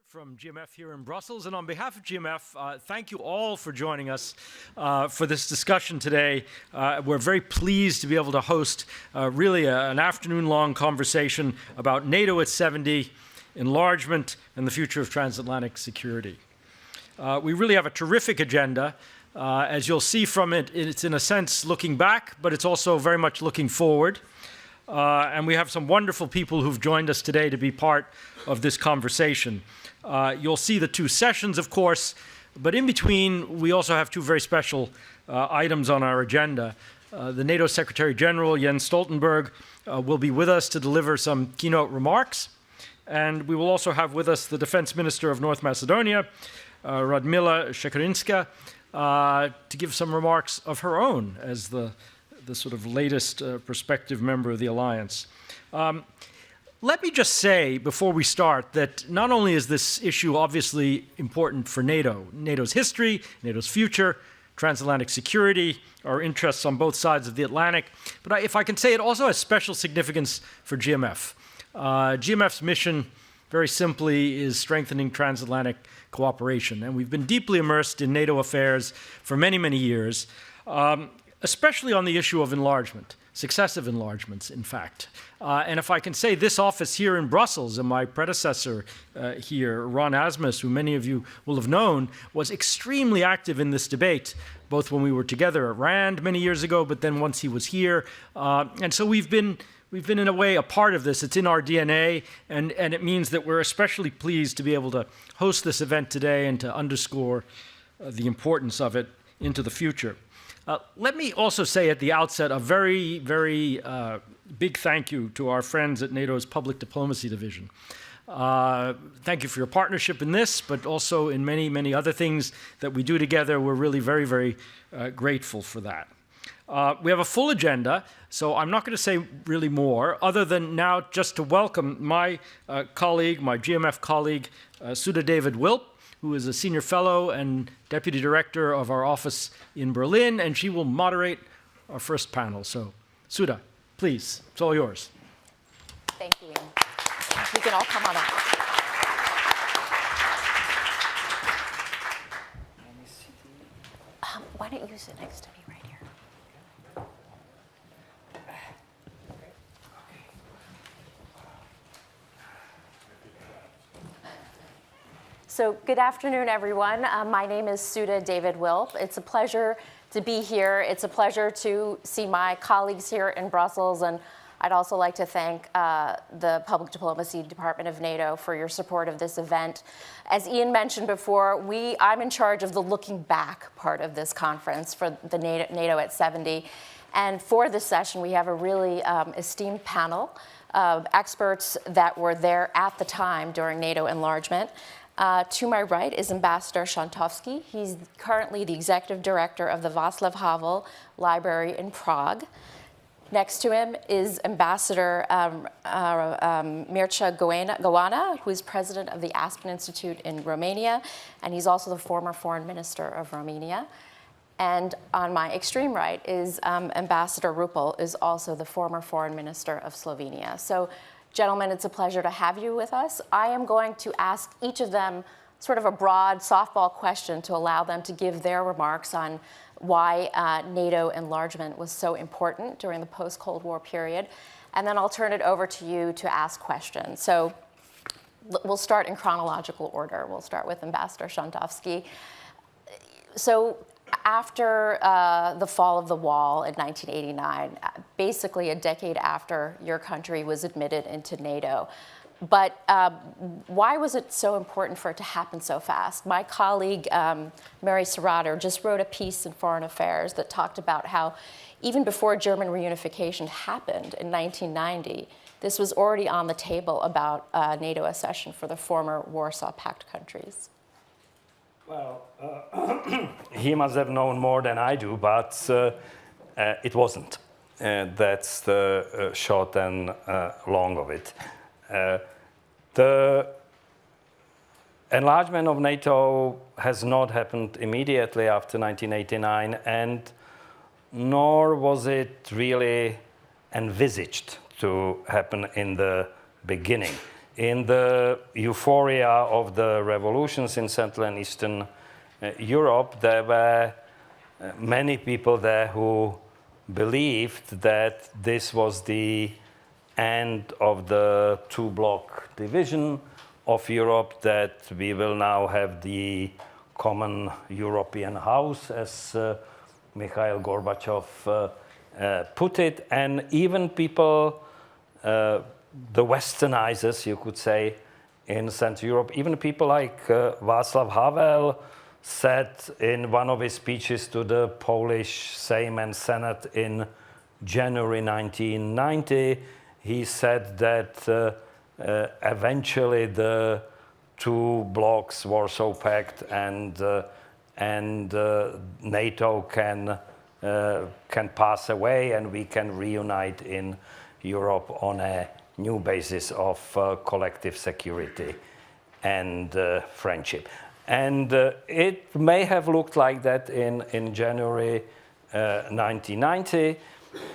From GMF here in Brussels, and on behalf of GMF, thank you all for joining us for this discussion today. We're very pleased to be able to host really an afternoon-long conversation about NATO at 70, enlargement, and the future of transatlantic security. We really have a terrific agenda. As you'll see from it, it's in a sense looking back, but it's also very much looking forward. And we have some wonderful people who've joined us today to be part of this conversation. You'll see the two sessions, of course, but in between, we also have two very special items on our agenda. The NATO Secretary General, Jens Stoltenberg, will be with us to deliver some keynote remarks. And we will also have with us the Defense Minister of North Macedonia, Radmila Shekarinska, to give some remarks of her own as the sort of latest prospective member of the alliance. Let me just say before we start that not only is this issue obviously important for NATO, NATO's history, NATO's future, transatlantic security, our interests on both sides of the Atlantic, but if I can say it also has special significance for GMF. GMF's mission, very simply, is strengthening transatlantic cooperation, and we've been deeply immersed in NATO affairs for many, many years, especially on the issue of enlargement. Successive enlargements, in fact. And if I can say, this office here in Brussels, and my predecessor here, Ron Asmus, who many of you will have known, was extremely active in this debate, both when we were together at RAND many years ago, but then once he was here. And so we've been in a way a part of this. It's in our DNA, and it means that we're especially pleased to be able to host this event today and to underscore the importance of it into the future. Let me also say at the outset a very, very big thank you to our friends at NATO's Public Diplomacy Division. Thank you for your partnership in this, but also in many, many other things that we do together. We're really very, very grateful for that. We have a full agenda, so I'm not going to say really more, other than now just to welcome my colleague, my GMF colleague, Sudha David Wilp, who is a senior fellow and deputy director of our office in Berlin, and she will moderate our first panel. So, Sudha, please, it's all yours. Thank you. You can all come on up. Why don't you sit next to me right here? So good afternoon, everyone. My name is Sudha David Wilp. It's a pleasure to be here. It's a pleasure to see my colleagues here in Brussels, and I'd also like to thank the Public Diplomacy Department of NATO for your support of this event. As Ian mentioned before, I'm in charge of the looking back part of this conference for the NATO at 70. And for this session, we have a really esteemed panel of experts that were there at the time during NATO enlargement. To my right is Ambassador Shantovsky. He's currently the executive director of the Václav Havel Library in Prague. Next to him is Ambassador Mircea Goana, who is president of the Aspen Institute in Romania, and he's also the former foreign minister of Romania. And on my extreme right is Ambassador Rupel, is also the former foreign minister of Slovenia. So, gentlemen, it's a pleasure to have you with us. I am going to ask each of them sort of a broad softball question to allow them to give their remarks on why NATO enlargement was so important during the post-Cold War period. And then I'll turn it over to you to ask questions. So we'll start in chronological order. We'll start with Ambassador Shantovsky. So after the fall of the wall in 1989, basically a decade after your country was admitted into NATO. But why was it so important for it to happen so fast? My colleague, Mary Serrater, just wrote a piece in Foreign Affairs that talked about how even before German reunification happened in 1990, this was already on the table about NATO accession for the former Warsaw Pact countries. Well, he must have known more than I do, but it wasn't. That's the short and long of it. The enlargement of NATO has not happened immediately after 1989, and nor was it really envisaged to happen in the beginning. in the euphoria of the revolutions in Central and Eastern Europe, there were many people there who believed that this was the end of the two-bloc division of Europe, that we will now have the common European house, as Mikhail Gorbachev put it. And even people, the westernizers, you could say, in Central Europe, even people like Václav Havel said in one of his speeches to the Polish Sejm and Senate in January 1990, he said that eventually the two blocs, Warsaw Pact and NATO can pass away, and we can reunite in Europe on a new basis of collective security and friendship. And it may have looked like that in January 1990,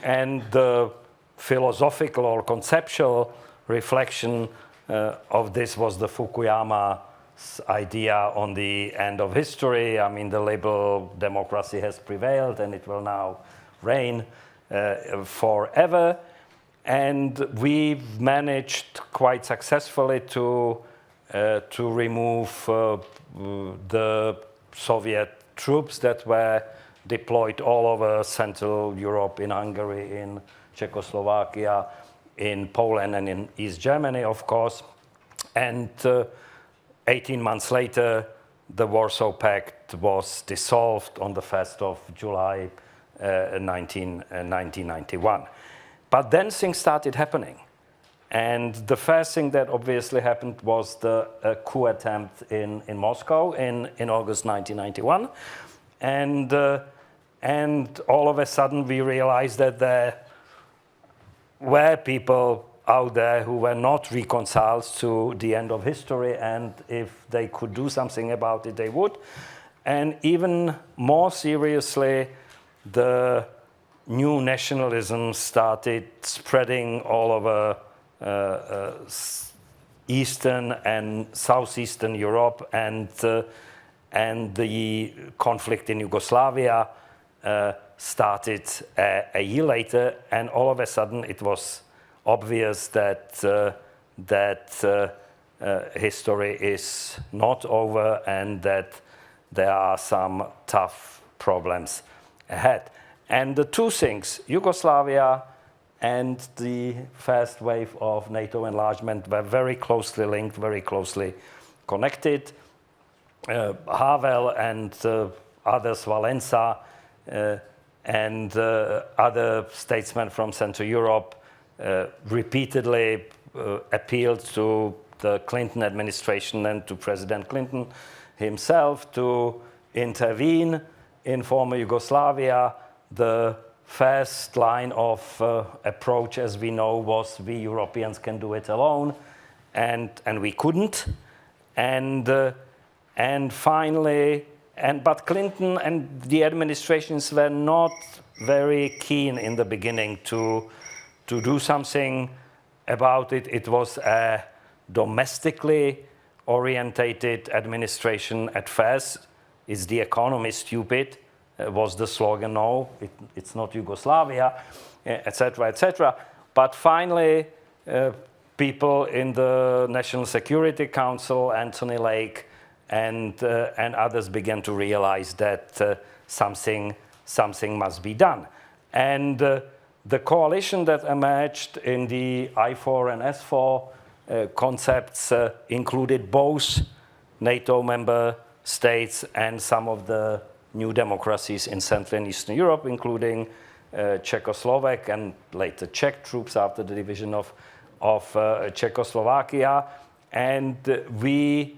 and the philosophical or conceptual reflection of this was the Fukuyama's idea on the end of history. I mean, the liberal democracy has prevailed and it will now reign forever. And we've managed quite successfully to remove the Soviet troops that were deployed all over Central Europe, in Hungary, in Czechoslovakia, in Poland, and in East Germany, of course. And 18 months later, the Warsaw Pact was dissolved on the 1st of July 1991. But then things started happening. And the first thing that obviously happened was the coup attempt in Moscow in August 1991. And all of a sudden we realized that there were people out there who were not reconciled to the end of history, and if they could do something about it, they would. And even more seriously, the new nationalism started spreading all over Eastern and Southeastern Europe, and the conflict in Yugoslavia started a year later, and all of a sudden it was obvious that history is not over and that there are some tough problems ahead. And the two things, Yugoslavia and the first wave of NATO enlargement, were very closely linked, very closely connected. Havel and others, Valenza, and other statesmen from Central Europe repeatedly appealed to the Clinton administration and to President Clinton himself to intervene in former Yugoslavia. The first line of approach, as we know, was we Europeans can do it alone, and we couldn't. And finally, but Clinton and the administrations were not very keen in the beginning to do something about it. It was a domestically orientated administration at first. Is the economy stupid? Was the slogan. No, it's not Yugoslavia, etc., etc. But finally, people in the National Security Council, Anthony Lake, and others began to realize that something must be done. And the coalition that emerged in the I4 and S4 concepts included both NATO member states and some of the new democracies in Central and Eastern Europe, including Czechoslovak and later Czech troops after the division of Czechoslovakia. And we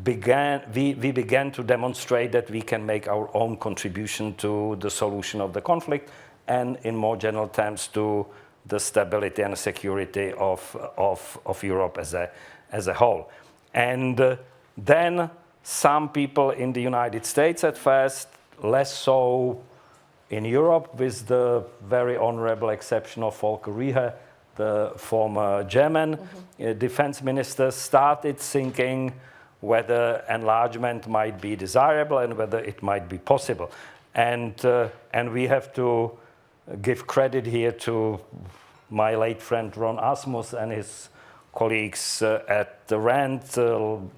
began to demonstrate that we can make our own contribution to the solution of the conflict, and in more general terms to the stability and security of Europe as a whole. And then some people in the United States at first, less so in Europe, with the very honorable exception of Volker Riehe, the former German defense minister, started thinking whether enlargement might be desirable and whether it might be possible. And we have to give credit here to my late friend Ron Asmus and his colleagues at the RAND,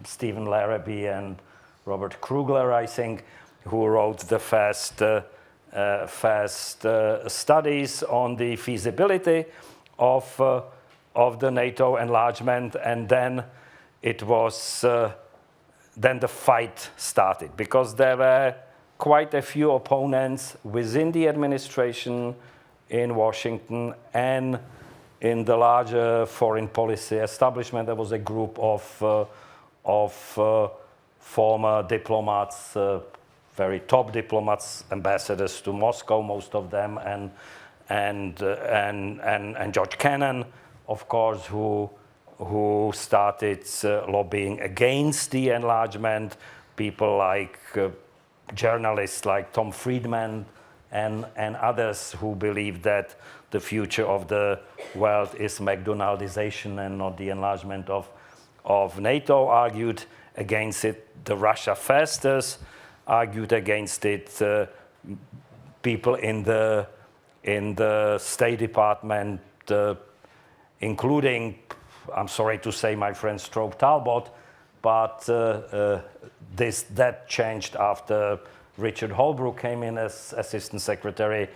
Stephen Larrabee and Robert Krugler, I think, who wrote the fast studies on the feasibility of the NATO enlargement, and then it was then the fight started, because there were quite a few opponents within the administration in Washington and in the larger foreign policy establishment. There was a group of former diplomats, very top diplomats, ambassadors to Moscow, most of them, and George Kennan, of course, who started lobbying against the enlargement. People like journalists like Tom Friedman and others who believe that the future of the world is McDonaldization and not the enlargement of NATO, argued against it. The Russia fasters argued against it. People in the State Department, including, I'm sorry to say, my friend Strobe Talbot, but that changed after Richard Holbrooke came in as Assistant Secretary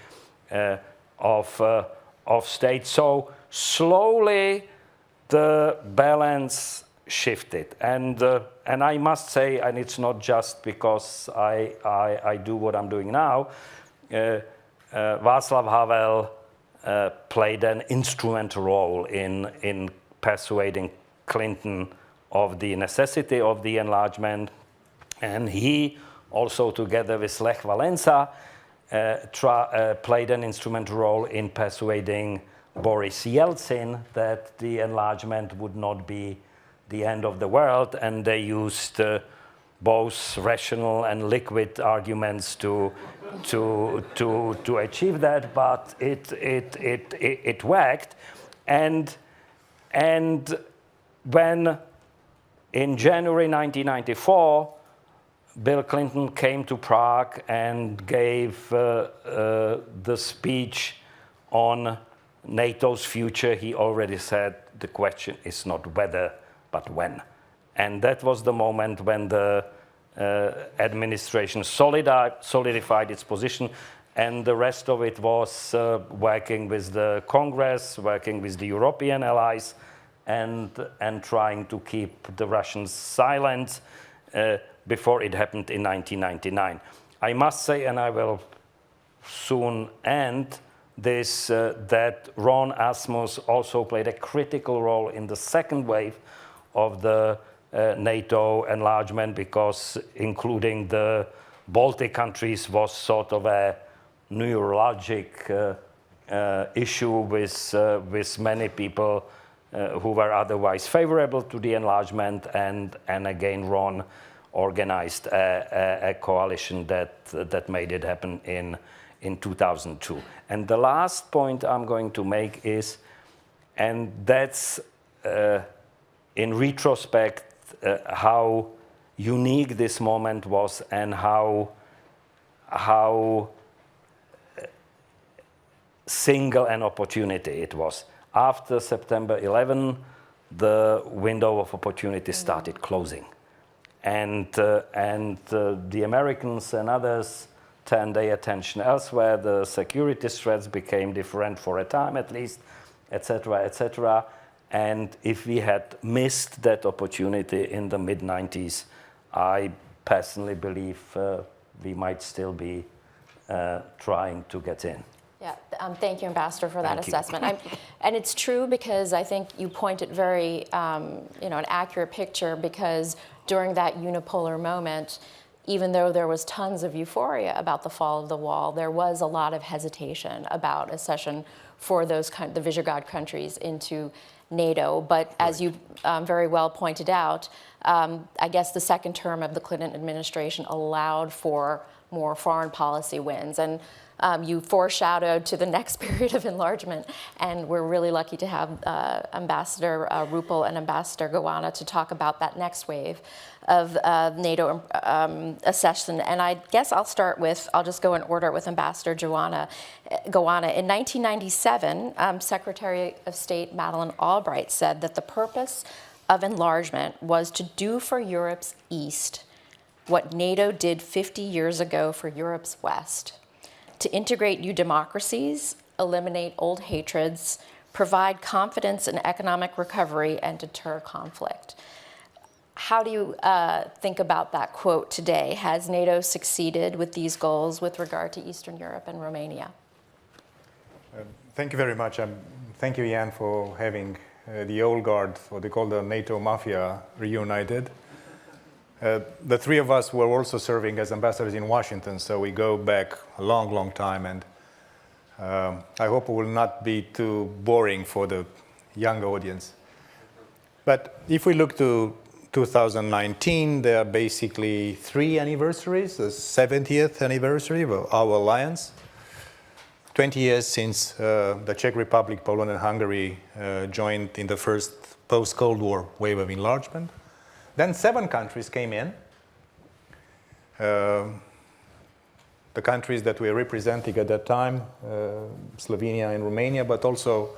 of State. So slowly the balance shifted, and I must say, and it's not just because I do what I'm doing now. Václav Havel played an instrumental role in persuading Clinton of the necessity of the enlargement, and he also, together with Lech Walesa, played an instrumental role in persuading Boris Yeltsin that the enlargement would not be the end of the world, and they used both rational and liquid arguments to achieve that, but it worked. And when in January 1994, Bill Clinton came to Prague and gave the speech on NATO's future, he already said the question is not whether, but when. And that was the moment when the administration solidified its position, and the rest of it was working with the Congress, working with the European allies, and trying to keep the Russians silent before it happened in 1999. I must say, and I will soon end this, that Ron Asmus also played a critical role in the second wave of the NATO enlargement, because including the Baltic countries was sort of a neurologic issue with many people who were otherwise favorable to the enlargement, and again Ron organized a coalition that made it happen in 2002. And the last point I'm going to make is, and that's in retrospect, how unique this moment was, and how single an opportunity it was. After September 11, the window of opportunity started closing. And the Americans and others turned their attention elsewhere. The security threats became different for a time at least, etc., etc. And if we had missed that opportunity in the mid-90s, I personally believe we might still be trying to get in. Yeah, thank you, Ambassador, for that assessment. And it's true, because I think you pointed very, an accurate picture, because during that unipolar moment, even though there was tons of euphoria about the fall of the wall, there was a lot of hesitation about accession for those the Visegrad countries into NATO. But as you very well pointed out, I guess the second term of the Clinton administration allowed for more foreign policy wins. And You foreshadowed to the next period of enlargement, and we're really lucky to have Ambassador Rupel and Ambassador Gowana to talk about that next wave of NATO accession. And I guess I'll just go in order with Ambassador Gowana. In 1997, Secretary of State Madeleine Albright said that the purpose of enlargement was to do for Europe's East what NATO did 50 years ago for Europe's West, to integrate new democracies, eliminate old hatreds, provide confidence in economic recovery, and deter conflict. How do you think about that quote today? Has NATO succeeded with these goals with regard to Eastern Europe and Romania? Thank you very much. Thank you, Jan, for having the old guard, what they call the NATO mafia, reunited. The three of us were also serving as ambassadors in Washington, so we go back a long, long time, and I hope it will not be too boring for the young audience. But if we look to 2019, there are basically 3 anniversaries: the 70th anniversary of our alliance, 20 years since the Czech Republic, Poland, and Hungary joined in the first post-Cold War wave of enlargement. Then 7 countries came in. The countries that we were representing at that time, Slovenia and Romania, but also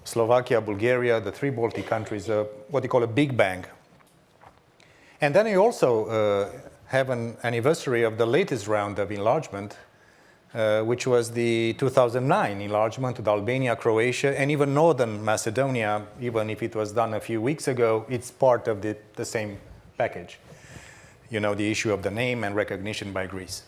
Slovakia, Bulgaria, the 3 Baltic countries, what they call a big bang. And then we also have an anniversary of the latest round of enlargement, which was the 2009 enlargement with Albania, Croatia, and even Northern Macedonia. Even if it was done a few weeks ago, it's part of the same package. You know, the issue of the name and recognition by Greece.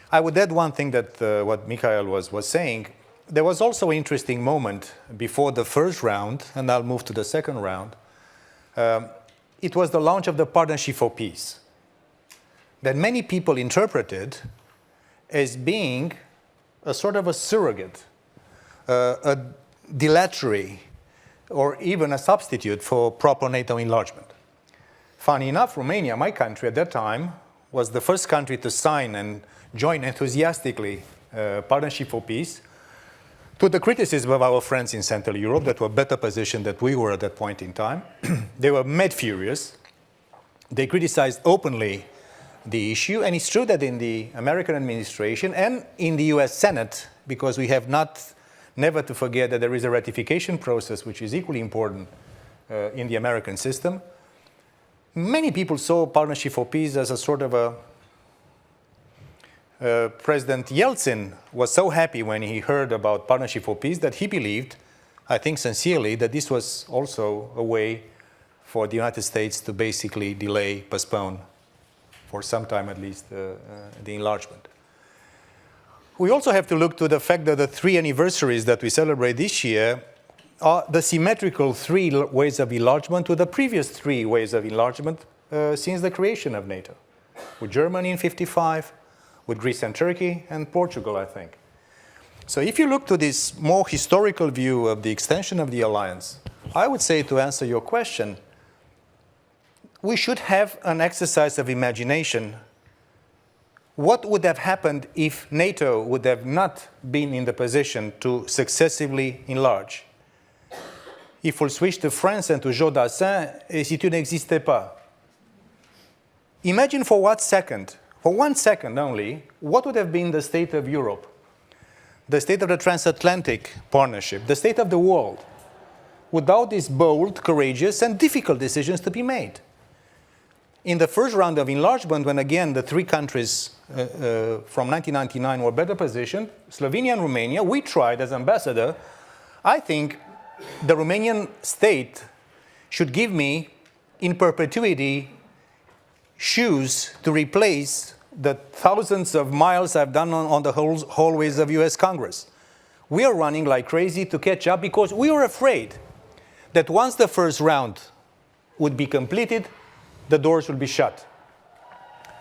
I would add one thing that what Mikhail was saying. There was also an interesting moment before the first round, and I'll move to the second round. It was the launch of the Partnership for Peace that many people interpreted as being a sort of a surrogate, a dilatory, or even a substitute for proper NATO enlargement. Funny enough, Romania, my country at that time, was the first country to sign and join enthusiastically Partnership for Peace, to the criticism of our friends in Central Europe that were better positioned than we were at that point in time. They were mad furious. They criticized openly the issue, and it's true that in the American administration and in the US Senate, because we have never to forget that there is a ratification process which is equally important in the American system, many people saw Partnership for Peace as a sort of a President Yeltsin was so happy when he heard about Partnership for Peace that he believed, I think sincerely, that this was also a way for the United States to basically delay, postpone, for some time at least, the enlargement. We also have to look to the fact that the 3 anniversaries that we celebrate this year are the symmetrical 3 ways of enlargement to the previous 3 ways of enlargement since the creation of NATO, with Germany in 1955, with Greece and Turkey, and Portugal, I think. So if you look to this more historical view of the extension of the alliance, I would say, to answer your question, we should have an exercise of imagination. What would have happened if NATO would have not been in the position to successively enlarge? If we switch to France and to Jean Dassin, si tu n'existais pas. Imagine for 1 second, for 1 second only, what would have been the state of Europe, the state of the Transatlantic partnership, the state of the world, without these bold, courageous, and difficult decisions to be made. In the first round of enlargement, when again the 3 countries from 1999 were better positioned, Slovenia and Romania, we tried as ambassador. I think the Romanian state should give me, in perpetuity, shoes to replace the thousands of miles I've done on the hallways of US Congress. We are running like crazy to catch up because we were afraid that once the first round would be completed, the doors would be shut.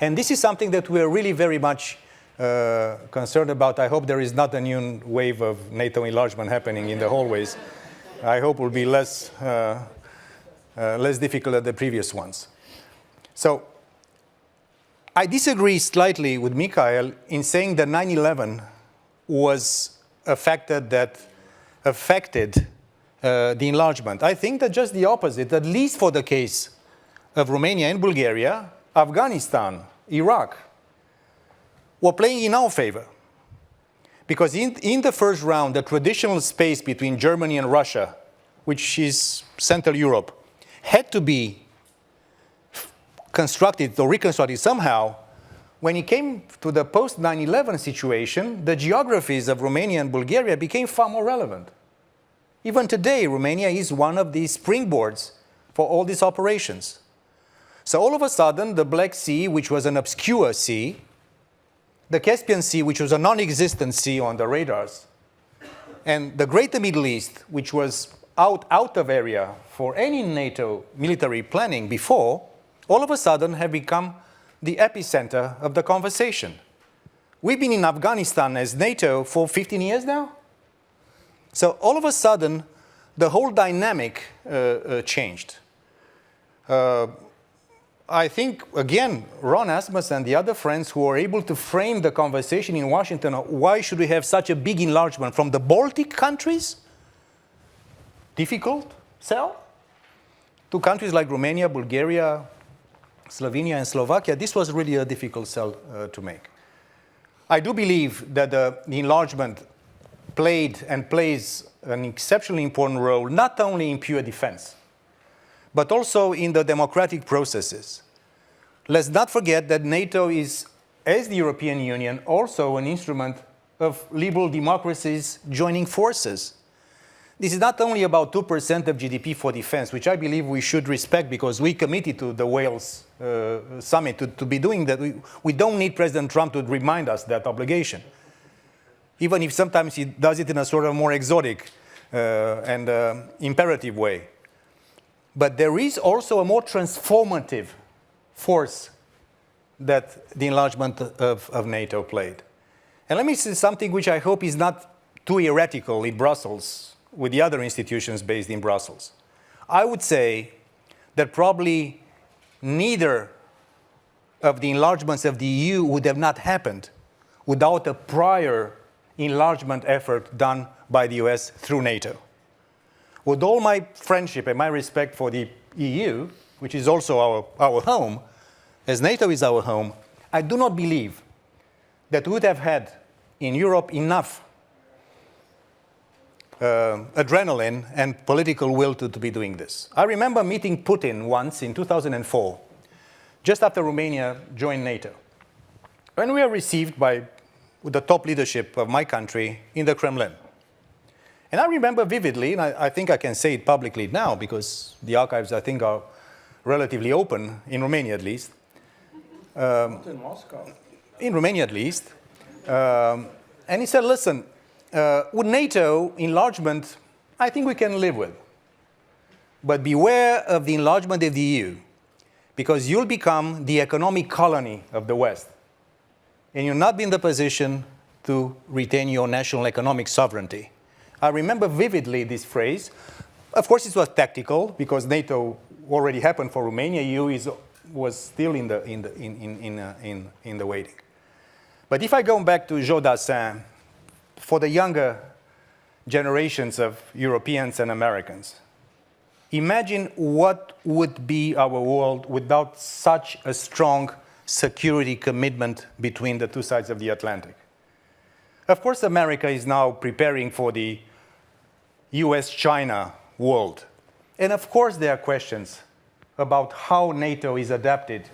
And this is something that we are really very much concerned about. I hope there is not a new wave of NATO enlargement happening in the hallways. I hope it will be less difficult than the previous ones. So I disagree slightly with Mikhail in saying that 9/11 was affected the enlargement. I think that just the opposite, at least for the case of Romania and Bulgaria, Afghanistan, Iraq, were playing in our favor. Because in the first round, the traditional space between Germany and Russia, which is Central Europe, had to be constructed or reconstructed somehow. When it came to the post-9/11 situation, the geographies of Romania and Bulgaria became far more relevant. Even today, Romania is one of the springboards for all these operations. So all of a sudden, the Black Sea, which was an obscure sea, the Caspian Sea, which was a non-existent sea on the radars, and the Greater Middle East, which was out of area for any NATO military planning before, all of a sudden have become the epicenter of the conversation. We've been in Afghanistan as NATO for 15 years now. So all of a sudden, the whole dynamic changed. I think, again, Ron Asmus and the other friends who were able to frame the conversation in Washington, why should we have such a big enlargement from the Baltic countries? Difficult sell? To countries like Romania, Bulgaria, Slovenia, and Slovakia, this was really a difficult sell to make. I do believe that the enlargement played and plays an exceptionally important role, not only in pure defense, but also in the democratic processes. Let's not forget that NATO is, as the European Union, also an instrument of liberal democracies joining forces. This is not only about 2% of GDP for defense, which I believe we should respect because we committed to the Wales summit to be doing that. We don't need President Trump to remind us that obligation, even if sometimes he does it in a sort of more exotic and imperative way. But there is also a more transformative force that the enlargement of NATO played. And let me say something which I hope is not too heretical in Brussels with the other institutions based in Brussels. I would say that probably neither of the enlargements of the EU would have not happened without a prior enlargement effort done by the US through NATO. With all my friendship and my respect for the EU, which is also our home, as NATO is our home, I do not believe that we would have had in Europe enough adrenaline and political will to be doing this. I remember meeting Putin once in 2004, just after Romania joined NATO. When we were received by the top leadership of my country in the Kremlin. And I remember vividly, and I think I can say it publicly now because the archives, I think, are relatively open, in Romania at least. Not in Moscow. In Romania at least. And he said, listen, with NATO enlargement, I think we can live with. But beware of the enlargement of the EU, because you'll become the economic colony of the West. And you'll not be in the position to retain your national economic sovereignty. I remember vividly this phrase. Of course, it was tactical, because NATO already happened for Romania. EU was still in the waiting. But if I go back to Joe Dassin, for the younger generations of Europeans and Americans, imagine what would be our world without such a strong security commitment between the two sides of the Atlantic. Of course, America is now preparing for the US-China world. And of course, there are questions about how NATO is adapted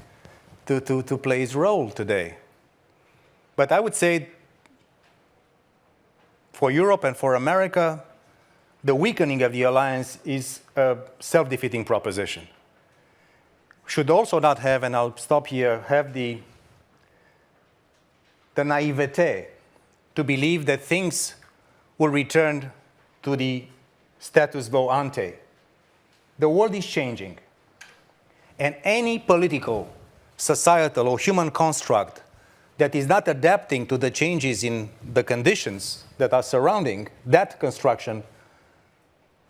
to play its role today. But I would say for Europe and for America, the weakening of the alliance is a self-defeating proposition. Should also not have, and I'll stop here, have the naivete to believe that things will return to the status quo ante. The world is changing. And any political, societal, or human construct that is not adapting to the changes in the conditions that are surrounding that construction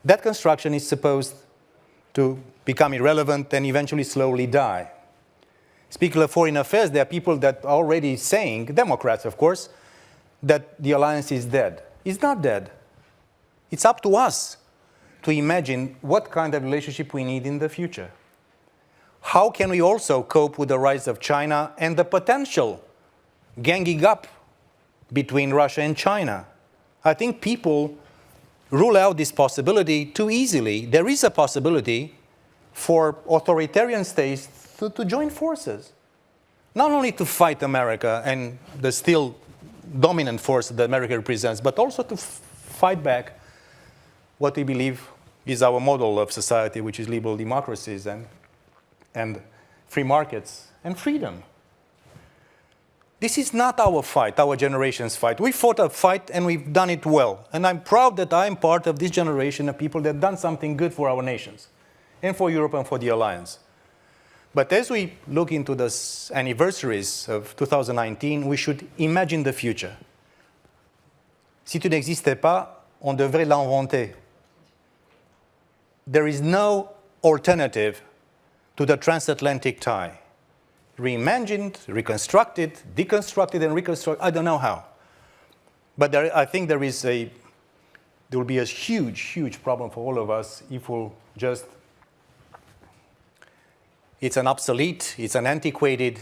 is supposed to become irrelevant and eventually slowly die. Speaking of foreign affairs, there are people that are already saying, Democrats of course, that the alliance is dead. It's not dead. It's up to us to imagine what kind of relationship we need in the future. How can we also cope with the rise of China and the potential ganging up between Russia and China? I think people rule out this possibility too easily. There is a possibility for authoritarian states to join forces, not only to fight America and the still dominant force that America represents, but also to fight back what we believe is our model of society, which is liberal democracies and free markets and freedom. This is not our fight, our generation's fight. We fought a fight and we've done it well. And I'm proud that I'm part of this generation of people that have done something good for our nations and for Europe and for the alliance. But as we look into the anniversaries of 2019, we should imagine the future. Si tu n'existais pas, on devrait l'inventer. There is no alternative to the transatlantic tie. Reimagined, reconstructed, deconstructed, and reconstructed. I don't know how. But I think there will be a huge, huge problem for all of us if we'll just, it's an obsolete, it's an antiquated,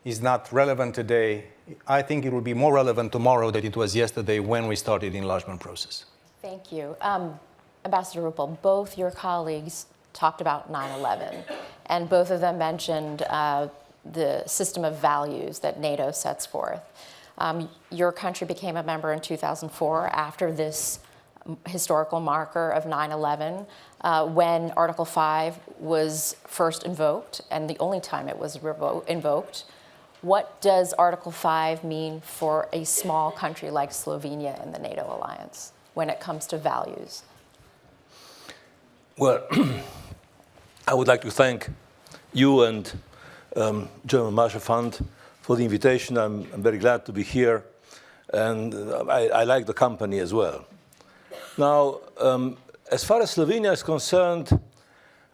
it's not relevant today. I think it will be more relevant tomorrow than it was yesterday when we started the enlargement process. Thank you. Ambassador Ruppel, both your colleagues talked about 9/11, and both of them mentioned the system of values that NATO sets forth. Your country became a member in 2004 after this historical marker of 9/11, when Article 5 was first invoked, and the only time it was invoked. What does Article 5 mean for a small country like Slovenia in the NATO alliance when it comes to values? Well, I would like to thank you and German Marshall Fund for the invitation. I'm very glad to be here, and I like the company as well. Now, as far as Slovenia is concerned,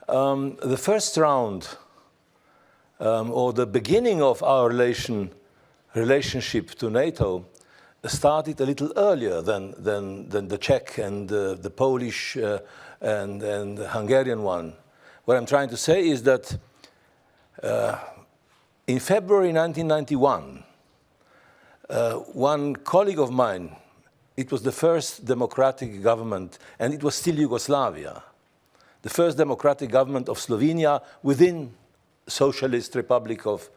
the first round, or the beginning of our relationship to NATO started a little earlier than the Czech and the Polish and the Hungarian one. What I'm trying to say is that in February 1991, one colleague of mine, it was the first democratic government, and it was still Yugoslavia, the first democratic government of Slovenia within Socialist Republic of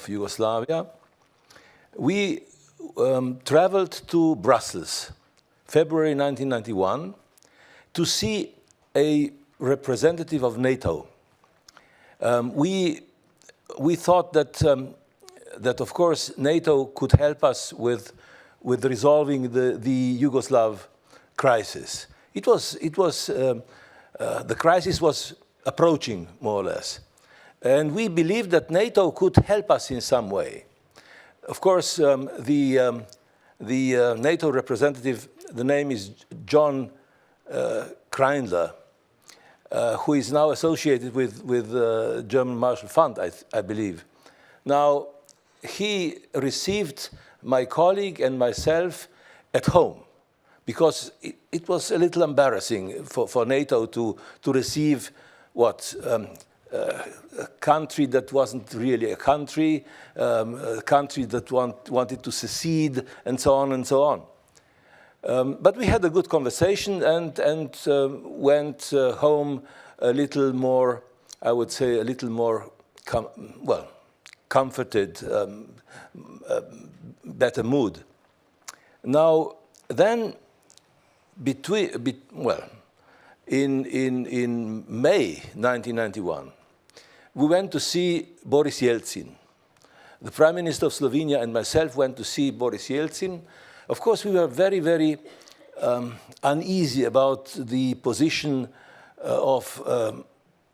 Yugoslavia. We traveled to Brussels, February 1991, to see a representative of NATO. We thought that of course NATO could help us with resolving the Yugoslav crisis. The crisis was approaching more or less, and we believed that NATO could help us in some way. Of course, the NATO representative, the name is John Kreindler, who is now associated with German Marshall Fund, I believe. Now, he received my colleague and myself at home, because it was a little embarrassing for NATO to receive a country that wasn't really a country that wanted to secede, and so on and so on. But we had a good conversation and went home a little more, I would say, a little more, comforted, better mood. Now, then, in May 1991, we went to see Boris Yeltsin. The Prime Minister of Slovenia and myself went to see Boris Yeltsin. Of course, we were very, very uneasy about the position of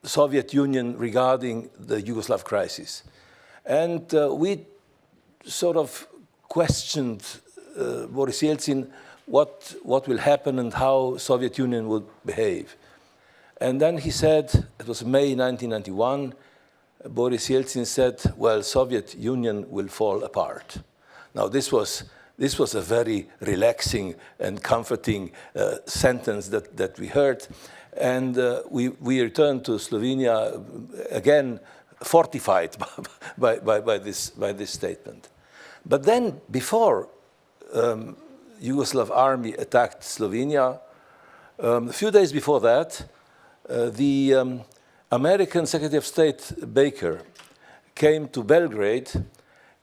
Soviet Union regarding the Yugoslav crisis. And we sort of questioned Boris Yeltsin what will happen and how Soviet Union would behave. And then he said, it was May 1991, Boris Yeltsin said, well, Soviet Union will fall apart. Now, this was this was a very relaxing and comforting sentence that we heard. And we returned to Slovenia again, fortified by this statement. But then, before Yugoslav army attacked Slovenia, a few days before that, the American Secretary of State Baker came to Belgrade,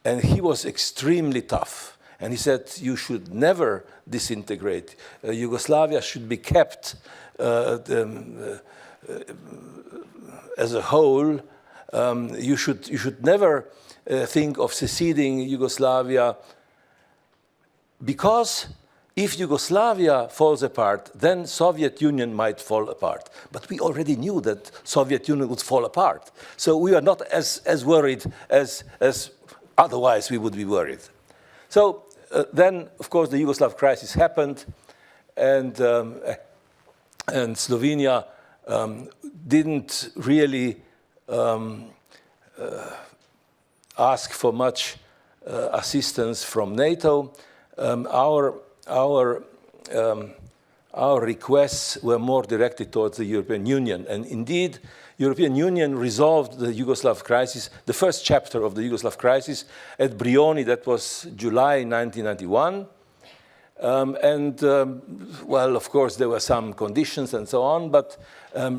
and he was extremely tough. And he said, you should never disintegrate. Yugoslavia should be kept as a whole. You should never think of seceding Yugoslavia, because if Yugoslavia falls apart, then Soviet Union might fall apart. But we already knew that Soviet Union would fall apart. So we are not as worried as otherwise we would be worried. So then, of course, the Yugoslav crisis happened, and Slovenia didn't really ask for much assistance from NATO. Our requests were more directed towards the European Union. And indeed, European Union resolved the Yugoslav crisis, the first chapter of the Yugoslav crisis, at Brioni. That was July 1991. Well, of course, there were some conditions and so on, but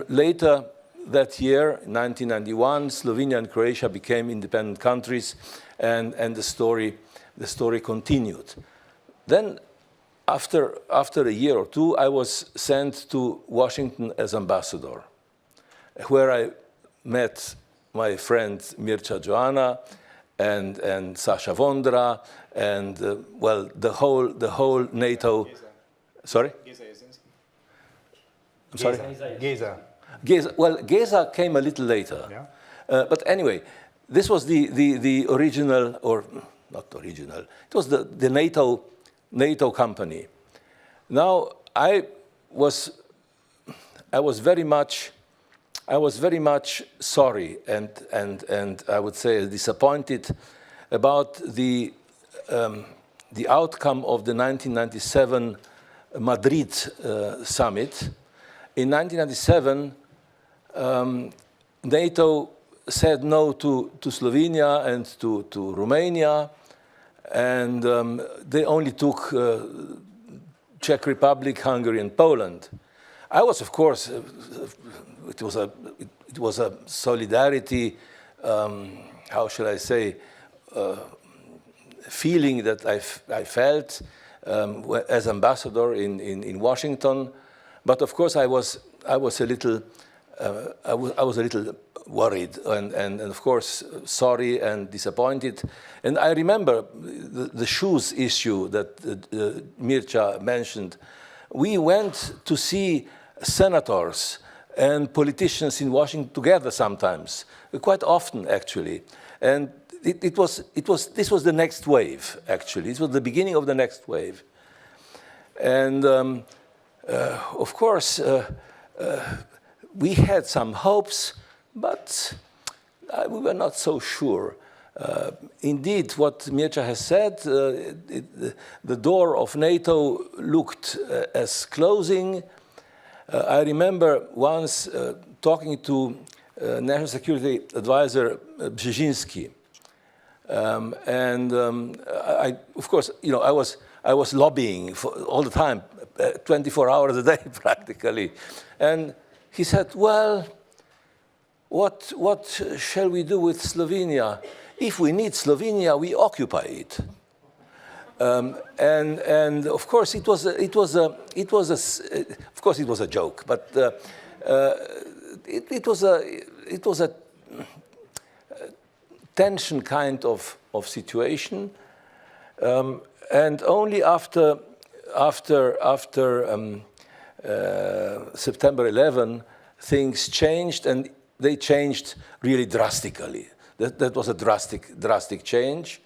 later that year, 1991, Slovenia and Croatia became independent countries, and the story continued. Then, after a year or two, I was sent to Washington as ambassador, where I met my friend Mircea Joana and Sasha Vondra and well, the whole NATO. Geza. Sorry? Geza Jasinski. I'm sorry? Geza. Geza. Well, Geza came a little later. Yeah. But anyway, this was the original, or not original. It was the NATO company. Now I was very much sorry and I would say disappointed about the outcome of the 1997 Madrid summit. In 1997, NATO said no to Slovenia and to Romania, and they only took Czech Republic, Hungary, and Poland. I was, of course, it was a solidarity, how shall I say, feeling that I felt as ambassador in Washington. But of course, I was a little worried and of course sorry and disappointed. And I remember the shoes issue that Mircea mentioned. We went to see senators and politicians in Washington together sometimes, quite often actually. And this was the next wave actually. It was the beginning of the next wave. And of course, we had some hopes, but we were not so sure. Indeed, what Mircea has said, the door of NATO looked as closing. I remember once talking to National Security Advisor Brzezinski, of course, you know, I was lobbying all the time, 24 hours a day practically, and he said, "Well, what shall we do with Slovenia? If we need Slovenia, we occupy it." And of course it was a joke, but it was a tension kind of situation, and only after September 11 things changed, and they changed really drastically. That was a drastic change.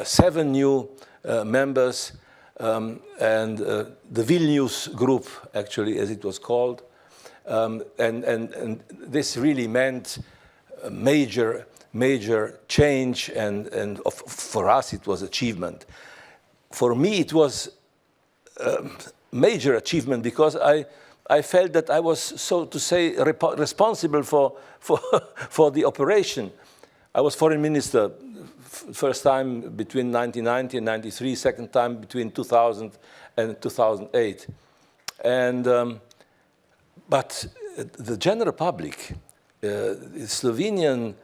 7 new members, and the Vilnius group, actually, as it was called, and this really meant a major change, and for us it was achievement. for me, it was a major achievement because I felt that I was, so to say, responsible for the operation. I was foreign minister first time between 1990 and 93, second time between 2000 and 2008. And, but the general public, the Slovenian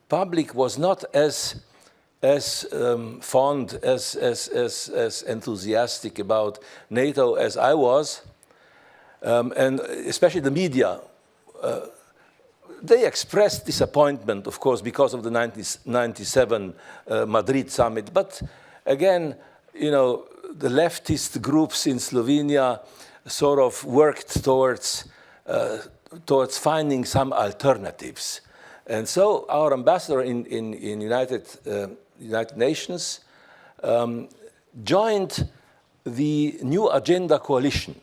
public was not as fond, as enthusiastic about NATO as I was, and especially the media. They expressed disappointment, of course, because of the 1997 Madrid summit. But again, you know, the leftist groups in Slovenia sort of worked towards finding some alternatives. And so our ambassador in United Nations joined the New Agenda Coalition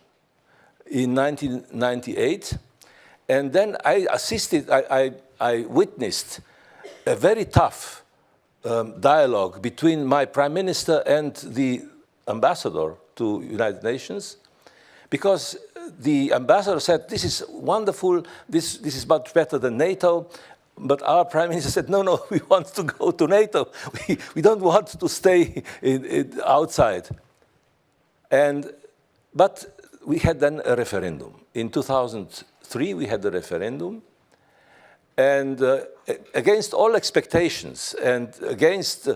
in 1998. And then I assisted, I witnessed a very tough dialogue between my prime minister and the ambassador to United Nations, because the ambassador said, this is wonderful, this is much better than NATO. But our prime minister said, no, we want to go to NATO. We don't want to stay outside. But we had then a referendum. In 2003, we had a referendum. And against all expectations and against,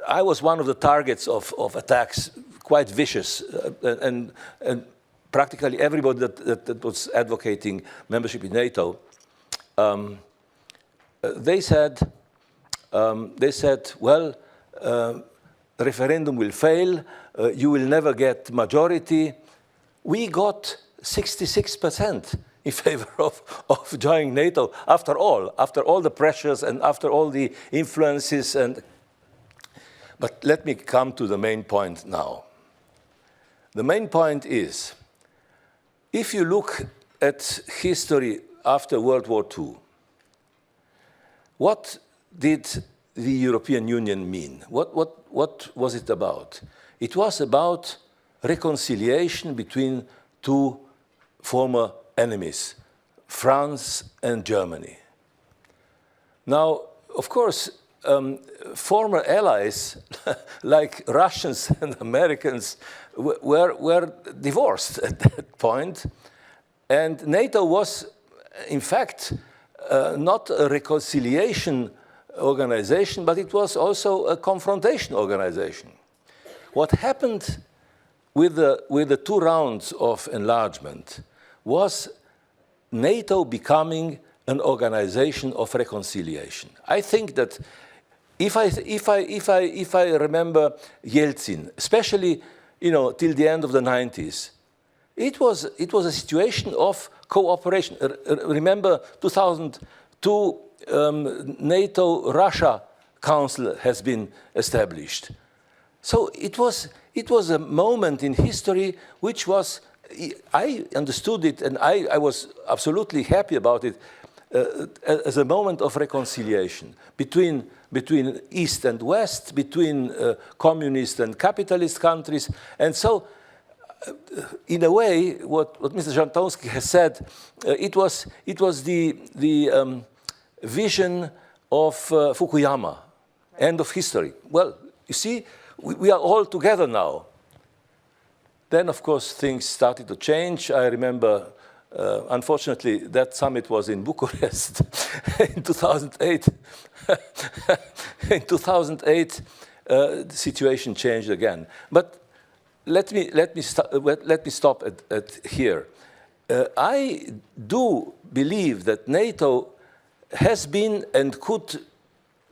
I was one of the targets of attacks, quite vicious, and practically everybody that was advocating membership in NATO, they said, well, referendum will fail, you will never get majority. We got 66% in favor of joining NATO, after all the pressures and after all the influences. But let me come to the main point now. The main point is, if you look at history after World War II, what did the European Union mean? What was it about? It was about reconciliation between two former enemies, France and Germany. Now, of course, former allies like Russians and Americans were divorced at that point, and NATO was, in fact, not a reconciliation organization, but it was also a confrontation organization. What happened with the two rounds of enlargement was NATO becoming an organization of reconciliation. I think that if I remember Yeltsin, especially till the end of the 90s, it was a situation of cooperation. Remember 2002, NATO-Russia Council has been established. So it was a moment in history which was, I understood it, and I was absolutely happy about it, as a moment of reconciliation between East and West, between communist and capitalist countries. And so, in a way, what Mr. Żantomski has said, it was the vision of Fukuyama, end of history. Well, you see, we are all together now. Then, of course, things started to change. I remember, unfortunately, that summit was in Bucharest in 2008. In 2008, the situation changed again. But let me stop at here. I do believe that NATO has been and could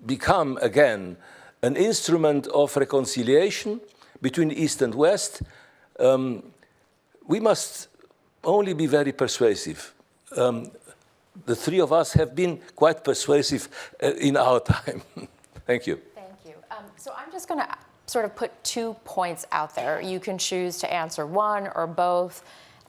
become again an instrument of reconciliation between East and West. We must only be very persuasive. The three of us have been quite persuasive in our time. Thank you. Thank you. So I'm just going to sort of put 2 points out there. You can choose to answer one or both.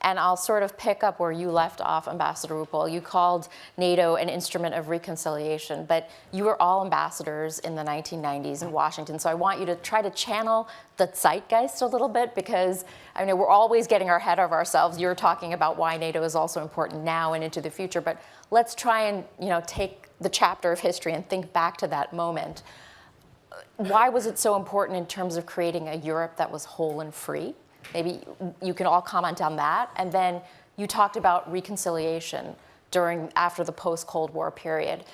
And I'll sort of pick up where you left off, Ambassador Ruppel. You called NATO an instrument of reconciliation, but you were all ambassadors in the 1990s in Washington. So I want you to try to channel the zeitgeist a little bit, because I know we're always getting ahead of ourselves. You're talking about why NATO is also important now and into the future, but let's try and take the chapter of history and think back to that moment. Why was it so important in terms of creating a Europe that was whole and free? Maybe you can all comment on that. And then you talked about reconciliation after the post-Cold War period.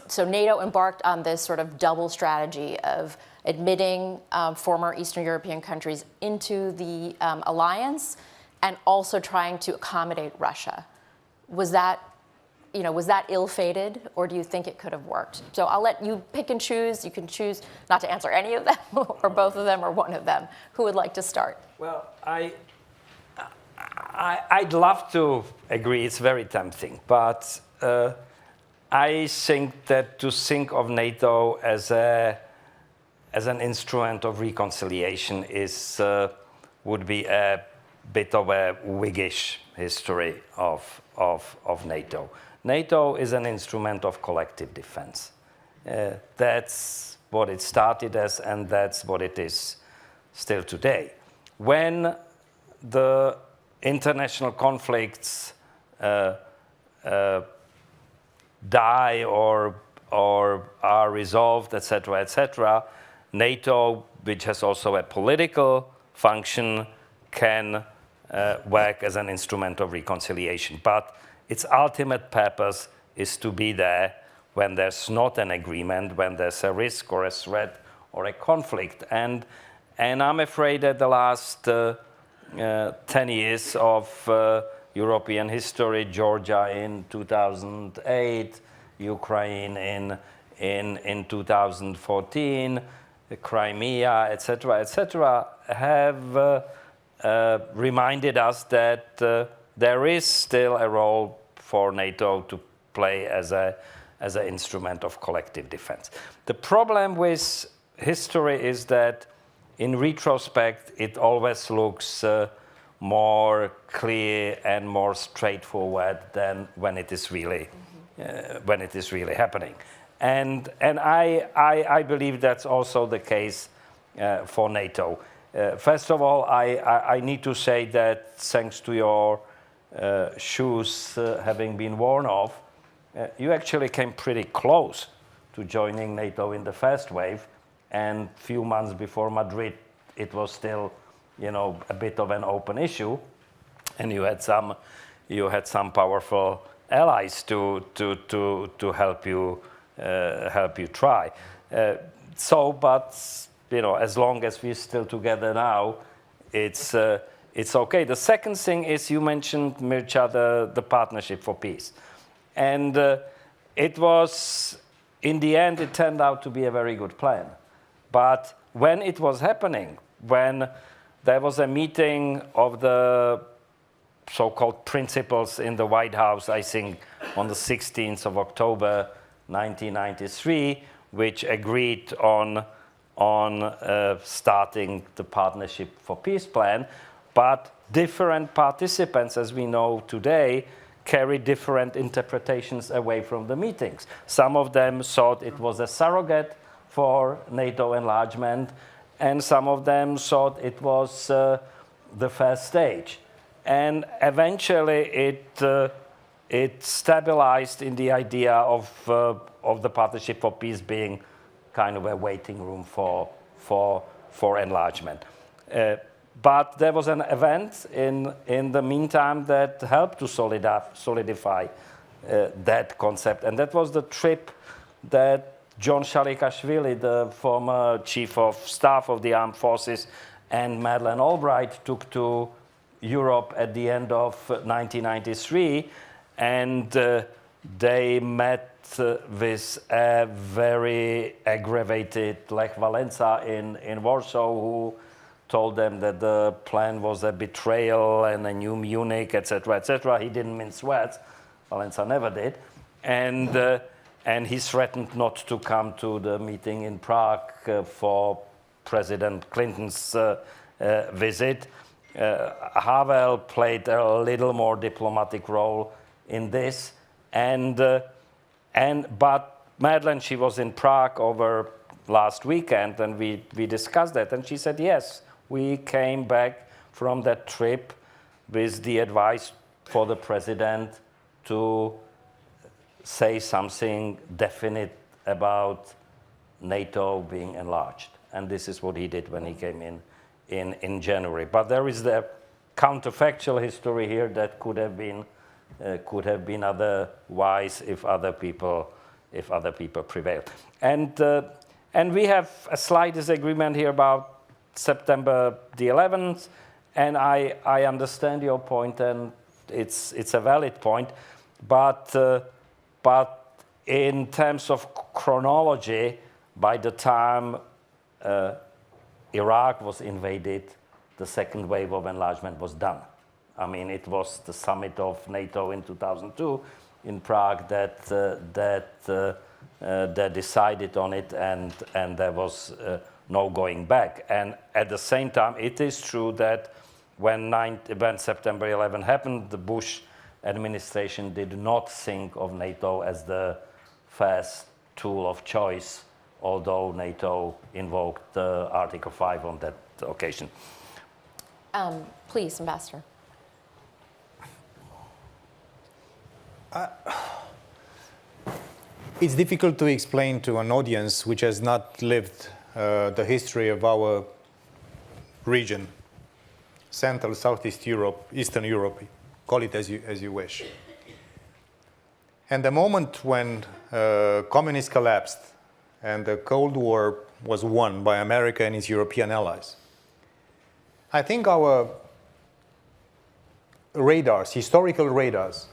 So NATO embarked on this sort of double strategy of admitting former Eastern European countries into the alliance and also trying to accommodate Russia. Was that ill-fated, or do you think it could have worked? So I'll let you pick and choose. You can choose not to answer any of them, or both of them, or one of them. Who would like to start? Well, I'd love to agree. It's very tempting, but I think that to think of NATO as an instrument of reconciliation would be a bit of a Whiggish history of NATO. NATO is an instrument of collective defense. That's what it started as, and that's what it is still today. When the international conflicts die or are resolved, etc., NATO, which has also a political function, can work as an instrument of reconciliation. But its ultimate purpose is to be there when there's not an agreement, when there's a risk or a threat or a conflict. And I'm afraid that the last 10 years of European history, Georgia in 2008, Ukraine in 2014, Crimea, etc., have reminded us that there is still a role for NATO to play as an instrument of collective defense. The problem with history is that in retrospect, it always looks more clear and more straightforward than when it is really happening. And I believe that's also the case for NATO. First of all, I need to say that thanks to your shoes having been worn off, you actually came pretty close to joining NATO in the first wave. And a few months before Madrid, it was still, a bit of an open issue, and you had some powerful allies to help you try. But as long as we're still together now, it's okay. The second thing is, you mentioned, Mircea, the Partnership for Peace, and it was, in the end, it turned out to be a very good plan. But when it was happening, when there was a meeting of the so-called principals in the White House, I think on the 16th of October, 1993, which agreed on starting the Partnership for Peace plan, but different participants, as we know today, carry different interpretations away from the meetings. Some of them thought it was a surrogate for NATO enlargement, and some of them thought it was the first stage. And eventually it stabilized in the idea of the Partnership for Peace being kind of a waiting room for enlargement. But there was an event in the meantime that helped to solidify that concept, and that was the trip that John Shalikashvili, the former chief of staff of the armed forces, and Madeleine Albright took to Europe at the end of 1993, and they met with a very aggravated Lech Walesa in Warsaw, who told them that the plan was a betrayal and a new Munich, etc. He didn't mince words. Walesa never did. And he threatened not to come to the meeting in Prague for President Clinton's visit. Havel played a little more diplomatic role in this, but Madeleine, she was in Prague over last weekend, and we discussed that, and she said, yes, we came back from that trip with the advice for the president to say something definite about NATO being enlarged. And this is what he did when he came in January. But there is the counterfactual history here that could have been otherwise if other people prevailed. And we have a slight disagreement here about September the 11th, and I understand your point, and it's a valid point, but in terms of chronology, by the time Iraq was invaded, the second wave of enlargement was done. I mean, it was the summit of NATO in 2002 in Prague that decided on it, and there was no going back. And at the same time, it is true that when September 11 happened, the Bush administration did not think of NATO as the first tool of choice, although NATO invoked Article 5 on that occasion. Please, Ambassador. It's difficult to explain to an audience which has not lived the history of our region, Central, Southeast Europe, Eastern Europe, call it as you wish. And the moment when communism collapsed and the Cold War was won by America and its European allies, I think our radars, historical radars,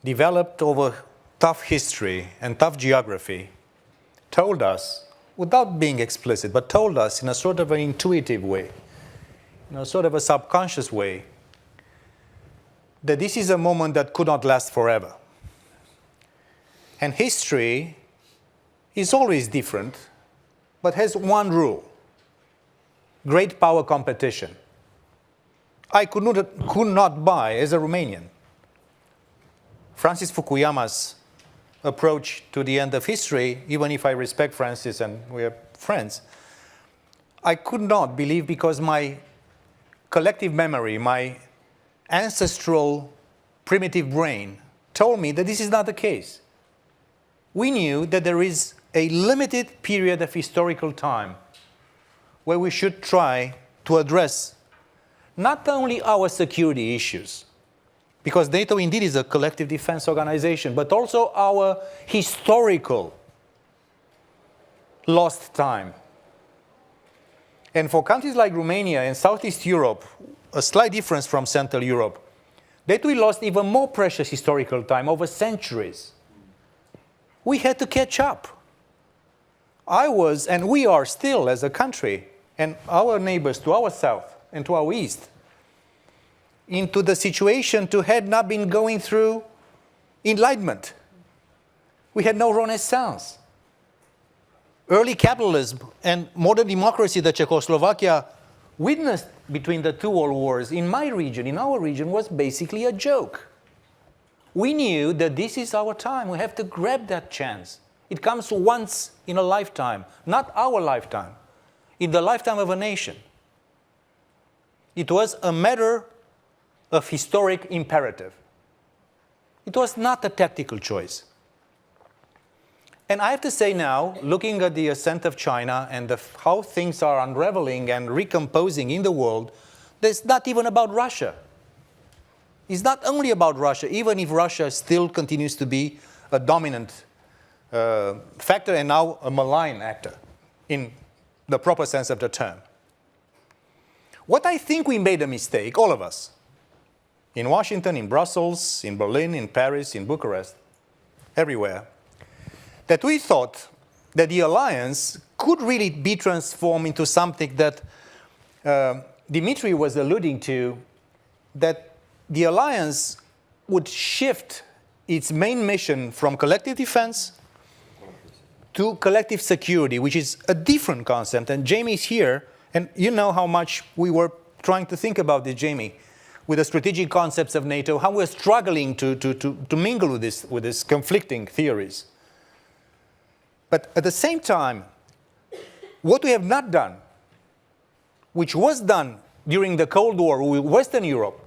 developed over tough history and tough geography, told us, without being explicit, but told us in a sort of an intuitive way, in a sort of a subconscious way, that this is a moment that could not last forever. And history is always different, but has one rule: great power competition. I could not buy, as a Romanian, Francis Fukuyama's approach to the end of history, even if I respect Francis and we are friends. I could not believe, because my collective memory, my ancestral primitive brain told me that this is not the case. We knew that there is a limited period of historical time where we should try to address not only our security issues, because NATO indeed is a collective defense organization, but also our historical lost time. And for countries like Romania and Southeast Europe, a slight difference from Central Europe, that we lost even more precious historical time over centuries. We had to catch up. I was, and we are still as a country, and our neighbors to our south and to our east, into the situation to had not been going through Enlightenment. We had no Renaissance. Early capitalism and modern democracy that Czechoslovakia witnessed between the two world wars in my region, in our region, was basically a joke. We knew that this is our time. We have to grab that chance. It comes once in a lifetime, not our lifetime, in the lifetime of a nation. It was a matter of historic imperative. It was not a tactical choice. And I have to say now, looking at the ascent of China and how things are unraveling and recomposing in the world, it's not even about Russia. It's not only about Russia, even if Russia still continues to be a dominant factor and now a malign actor in the proper sense of the term. What I think we made a mistake, all of us, in Washington, in Brussels, in Berlin, in Paris, in Bucharest, everywhere, that we thought that the alliance could really be transformed into something that Dmitry was alluding to, that the alliance would shift its main mission from collective defense to collective security, which is a different concept. And Jamie's here, and you know how much we were trying to think about this, Jamie, with the strategic concepts of NATO, how we're struggling to mingle with these conflicting theories. But at the same time, what we have not done, which was done during the Cold War with Western Europe,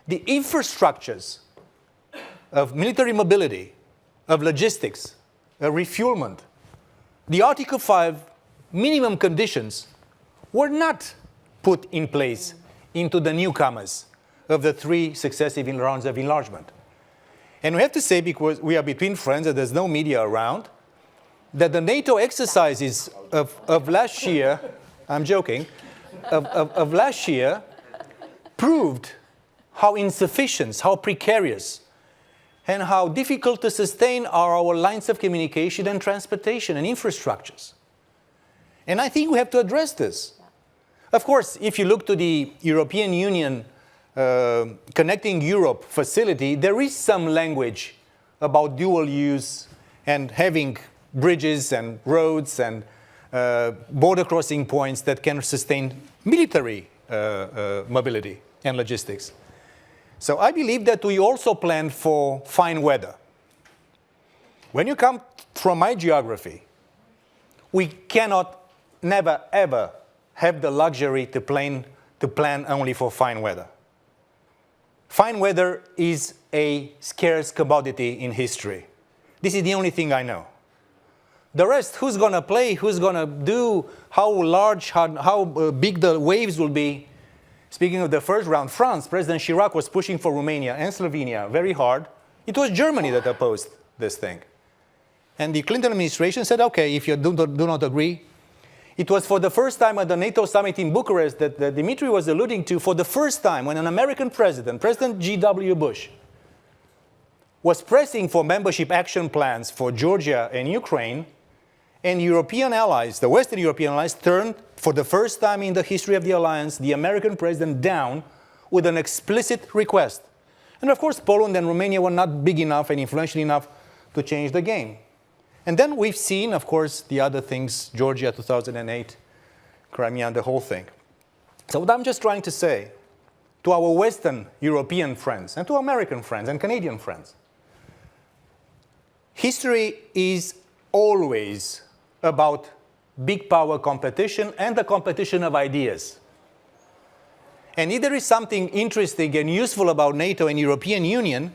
the infrastructures of military mobility, of logistics, of refuelment, the Article 5 minimum conditions were not put in place into the newcomers of the 3 successive rounds of enlargement. And we have to say, because we are between friends and there's no media around, that the NATO exercises of last year, I'm joking, of last year proved how insufficient, how precarious, and how difficult to sustain are our lines of communication and transportation and infrastructures. And I think we have to address this. Of course, if you look to the European Union Connecting Europe facility, there is some language about dual use and having bridges and roads and border crossing points that can sustain military mobility and logistics. So I believe that we also plan for fine weather. When you come from my geography, we cannot never ever have the luxury to plan only for fine weather. Fine weather is a scarce commodity in history. This is the only thing I know. The rest, who's going to play, who's going to do, how large, how big the waves will be. Speaking of the first round, France, President Chirac was pushing for Romania and Slovenia very hard. It was Germany that opposed this thing. And the Clinton administration said, okay, if you do not agree. It was for the first time at the NATO summit in Bucharest that Dimitri was alluding to, for the first time when an American president, President G.W. Bush, was pressing for membership action plans for Georgia and Ukraine, and European allies, the Western European allies, turned, for the first time in the history of the alliance, the American president down with an explicit request. And of course, Poland and Romania were not big enough and influential enough to change the game. And then we've seen, of course, the other things, Georgia 2008, Crimea, and the whole thing. So what I'm just trying to say to our Western European friends and to American friends and Canadian friends, history is always about big power competition and the competition of ideas. And if there is something interesting and useful about NATO and European Union,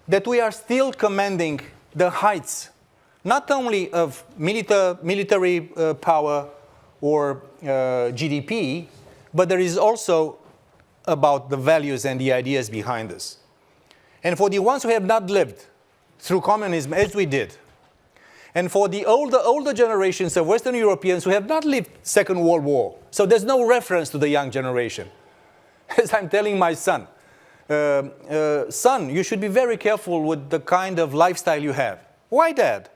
that we are still commanding the heights, not only of military power or GDP, but there is also about the values and the ideas behind this. And for the ones who have not lived through communism as we did, and for the older generations of Western Europeans who have not lived Second World War, so there's no reference to the young generation. As I'm telling my son, son, you should be very careful with the kind of lifestyle you have. Why, Dad?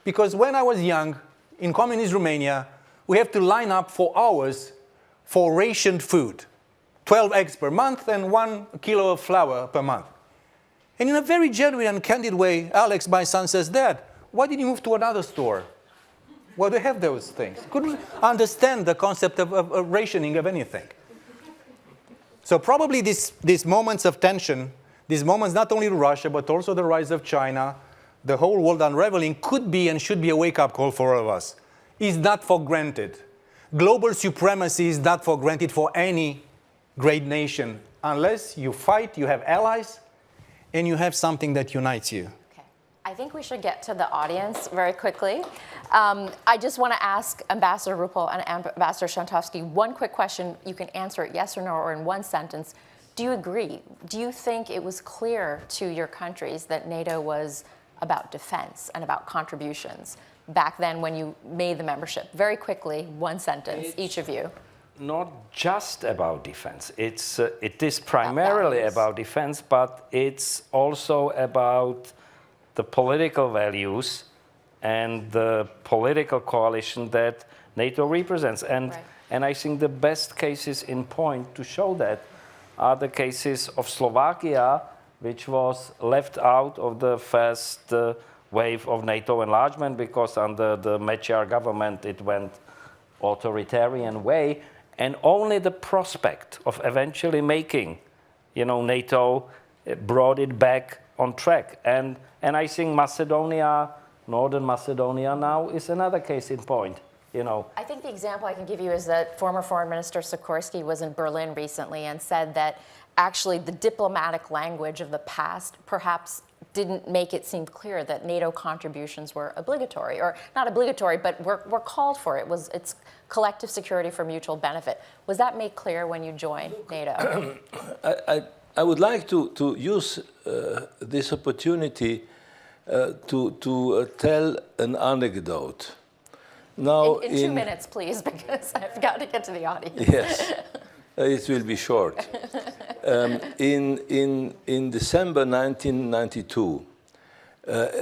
Because when I was young, in communist Romania, we have to line up for hours for rationed food. 12 eggs per month and 1 kilo of flour per month. And in a very genuine and candid way, Alex, my son, says, Dad, why did you move to another store? Well, they have those things. Couldn't understand the concept of rationing of anything. So probably these moments of tension, these moments not only to Russia, but also the rise of China, the whole world unraveling, could be and should be a wake-up call for all of us. It's not for granted. Global supremacy is not for granted for any great nation. Unless you fight, you have allies, and you have something that unites you. Okay. I think we should get to the audience very quickly. I just want to ask Ambassador Rupel and Ambassador Shantovsky one quick question. You can answer it yes or no or in one sentence. Do you agree? Do you think it was clear to your countries that NATO was about defense and about contributions back then when you made the membership? Very quickly, one sentence, each of you. Not just about defense. It is primarily about defense, but it's also about the political values and the political coalition that NATO represents. And, right. and I think the best cases in point to show that are the cases of Slovakia, which was left out of the first wave of NATO enlargement because under the Mečiar government it went authoritarian way. And only the prospect of eventually making, NATO brought it back on track. And I think Macedonia, Northern Macedonia now is another case in point. I think the example I can give you is that former Foreign Minister Sikorsky was in Berlin recently and said that actually the diplomatic language of the past perhaps didn't make it seem clear that NATO contributions were obligatory, or not obligatory, but were called for. It's collective security for mutual benefit. Was that made clear when you joined NATO? I would like to use this opportunity to tell an anecdote. Now, in 2 minutes, please, because I've got to get to the audience. Yes, it will be short. In December 1992,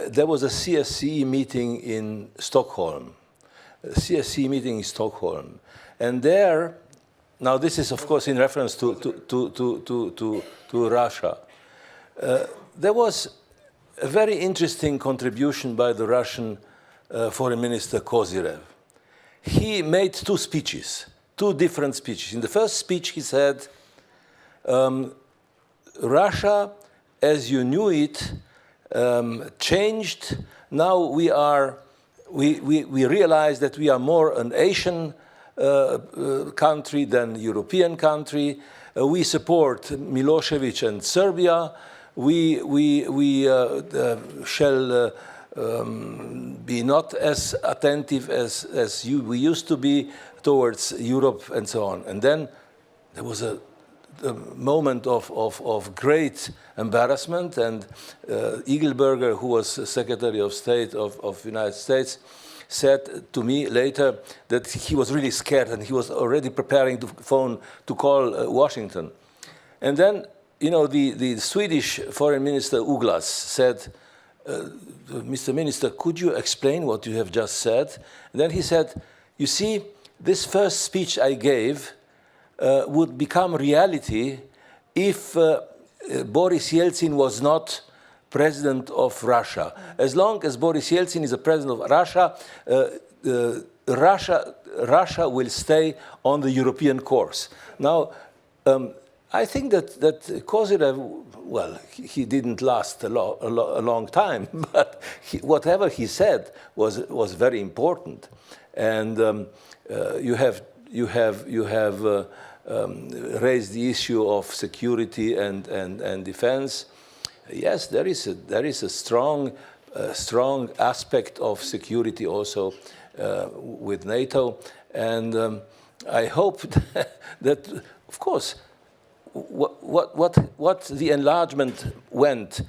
there was a CSC meeting in Stockholm. And there, now this is of course in reference to Russia. There was a very interesting contribution by the Russian Foreign Minister Kozyrev. He made two different speeches. In the first speech he said, Russia, as you knew it, changed. Now we realize that we are more an Asian country than European country. We support Milosevic and Serbia. We shall be not as attentive as we used to be towards Europe and so on. And then there was a moment of great embarrassment, and Eagleberger, who was Secretary of State of the United States, said to me later that he was really scared and he was already preparing to call Washington. And then, the Swedish Foreign Minister Uglas said, Mr. Minister, could you explain what you have just said? And then he said, you see, this first speech I gave would become reality if Boris Yeltsin was not president of Russia. As long as Boris Yeltsin is the president of Russia, Russia will stay on the European course. Now, I think that Kozyrev, well, he didn't last a long time, but whatever he said was very important. And you have raised the issue of security and defense. Yes, there is a strong aspect of security also with NATO, and I hope that, of course, what the enlargement went,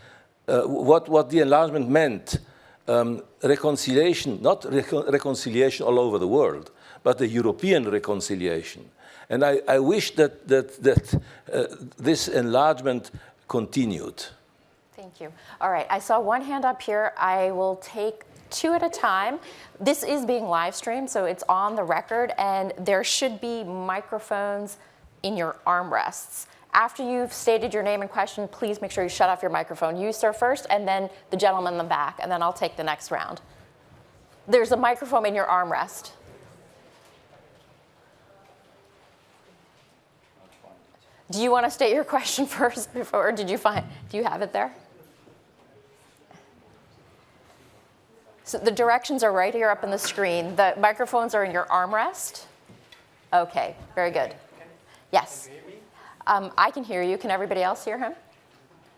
what the enlargement meant, reconciliation, not reconciliation all over the world, but the European reconciliation. And I wish that this enlargement continued. Thank you. All right, I saw one hand up here. I will take two at a time. This is being live streamed, so it's on the record, and there should be microphones in your armrests. After you've stated your name and question, please make sure you shut off your microphone. You, sir, first, and then the gentleman in the back, and then I'll take the next round. There's a microphone in your armrest. Do you want to state your question first before, or do you have it there? So the directions are right here up on the screen. The microphones are in your armrest. Okay, very good. Yes. I can hear you. Can everybody else hear him?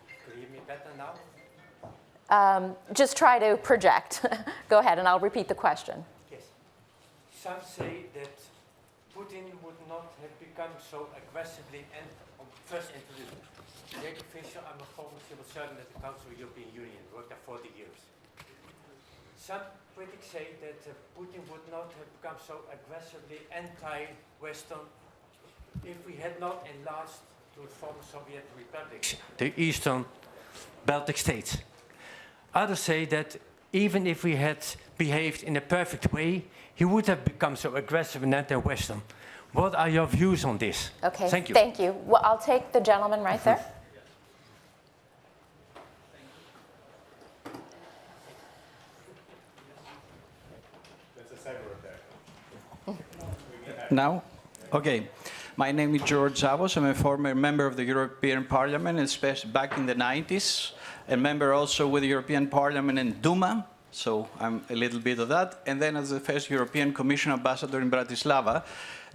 Can you hear me better now? Just try to project. Go ahead, and I'll repeat the question. Yes. Some say that Putin would not have become so aggressively and first introduced. Jacob Fischer, I'm a former civil servant at the Council of the European Union, worked there 40 years. Some critics say that Putin would not have become so aggressively anti-Western if we had not enlarged to the former Soviet republics, the Eastern Baltic states. Others say that even if we had behaved in a perfect way, he would have become so aggressive and anti-Western. What are your views on this? Okay, thank you. Thank you. Well, I'll take the gentleman right there. Now? Okay, my name is George Zavos. I'm a former member of the European Parliament, especially back in the 90s, a member also with the European Parliament and Duma, so I'm a little bit of that. And then as the first European Commission ambassador in Bratislava,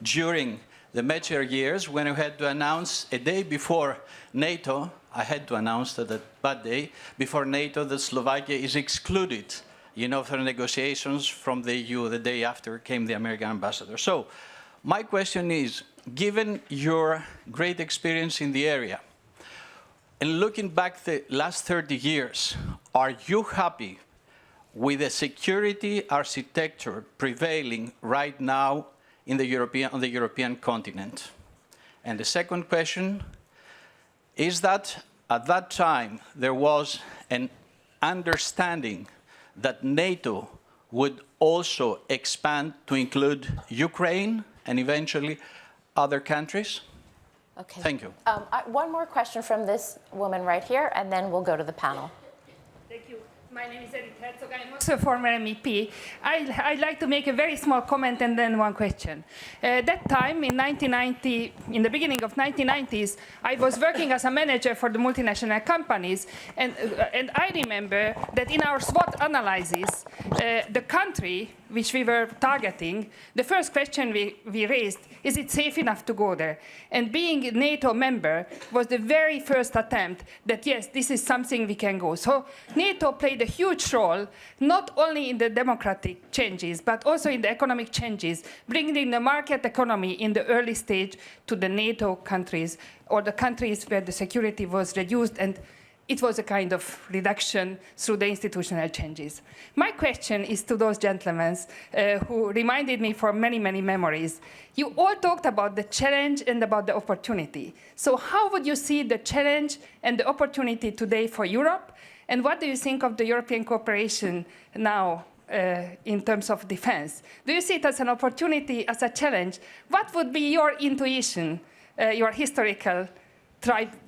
during the major years, when I had to announce a day before NATO, I had to announce that day before NATO that Slovakia is excluded, for negotiations from the EU. The day after came the American ambassador. So my question is, given your great experience in the area, and looking back the last 30 years, are you happy with the security architecture prevailing right now on the European continent? And the second question is that at that time there was an understanding that NATO would also expand to include Ukraine and eventually other countries? Okay. Thank you. One more question from this woman right here, and then we'll go to the panel. Thank you. My name is Edith Herzog. I'm also a former MEP. I'd like to make a very small comment and then one question. That time, in 1990, in the beginning of 1990s, I was working as a manager for the multinational companies, and I remember that in our SWOT analysis, the country which we were targeting, the first question we raised, is it safe enough to go there? And being a NATO member was the very first attempt that, yes, this is something we can go. So NATO played a huge role, not only in the democratic changes, but also in the economic changes, bringing the market economy in the early stage to the NATO countries, or the countries where the security was reduced, and it was a kind of reduction through the institutional changes. My question is to those gentlemen who reminded me for many, many memories. You all talked about the challenge and about the opportunity. So how would you see the challenge and the opportunity today for Europe? And what do you think of the European cooperation now in terms of defense? Do you see it as an opportunity, as a challenge? What would be your intuition, your historical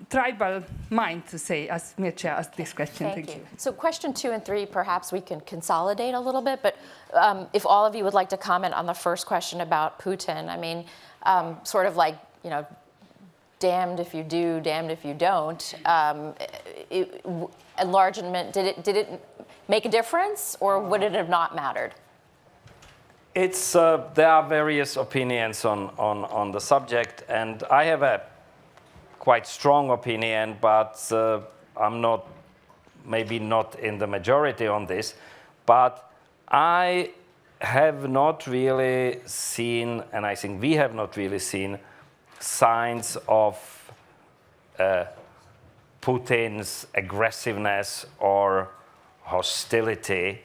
tribal mind to say, as Mircea asked this question? Thank you. So question 2 and 3, perhaps we can consolidate a little bit, but if all of you would like to comment on the first question about Putin, I mean, sort of like, damned if you do, damned if you don't. Enlargement, did it make a difference, or would it have not mattered? There are various opinions on the subject, and I have a quite strong opinion, but I'm maybe not in the majority on this. But I have not really seen, and I think we have not really seen, signs of Putin's aggressiveness or hostility.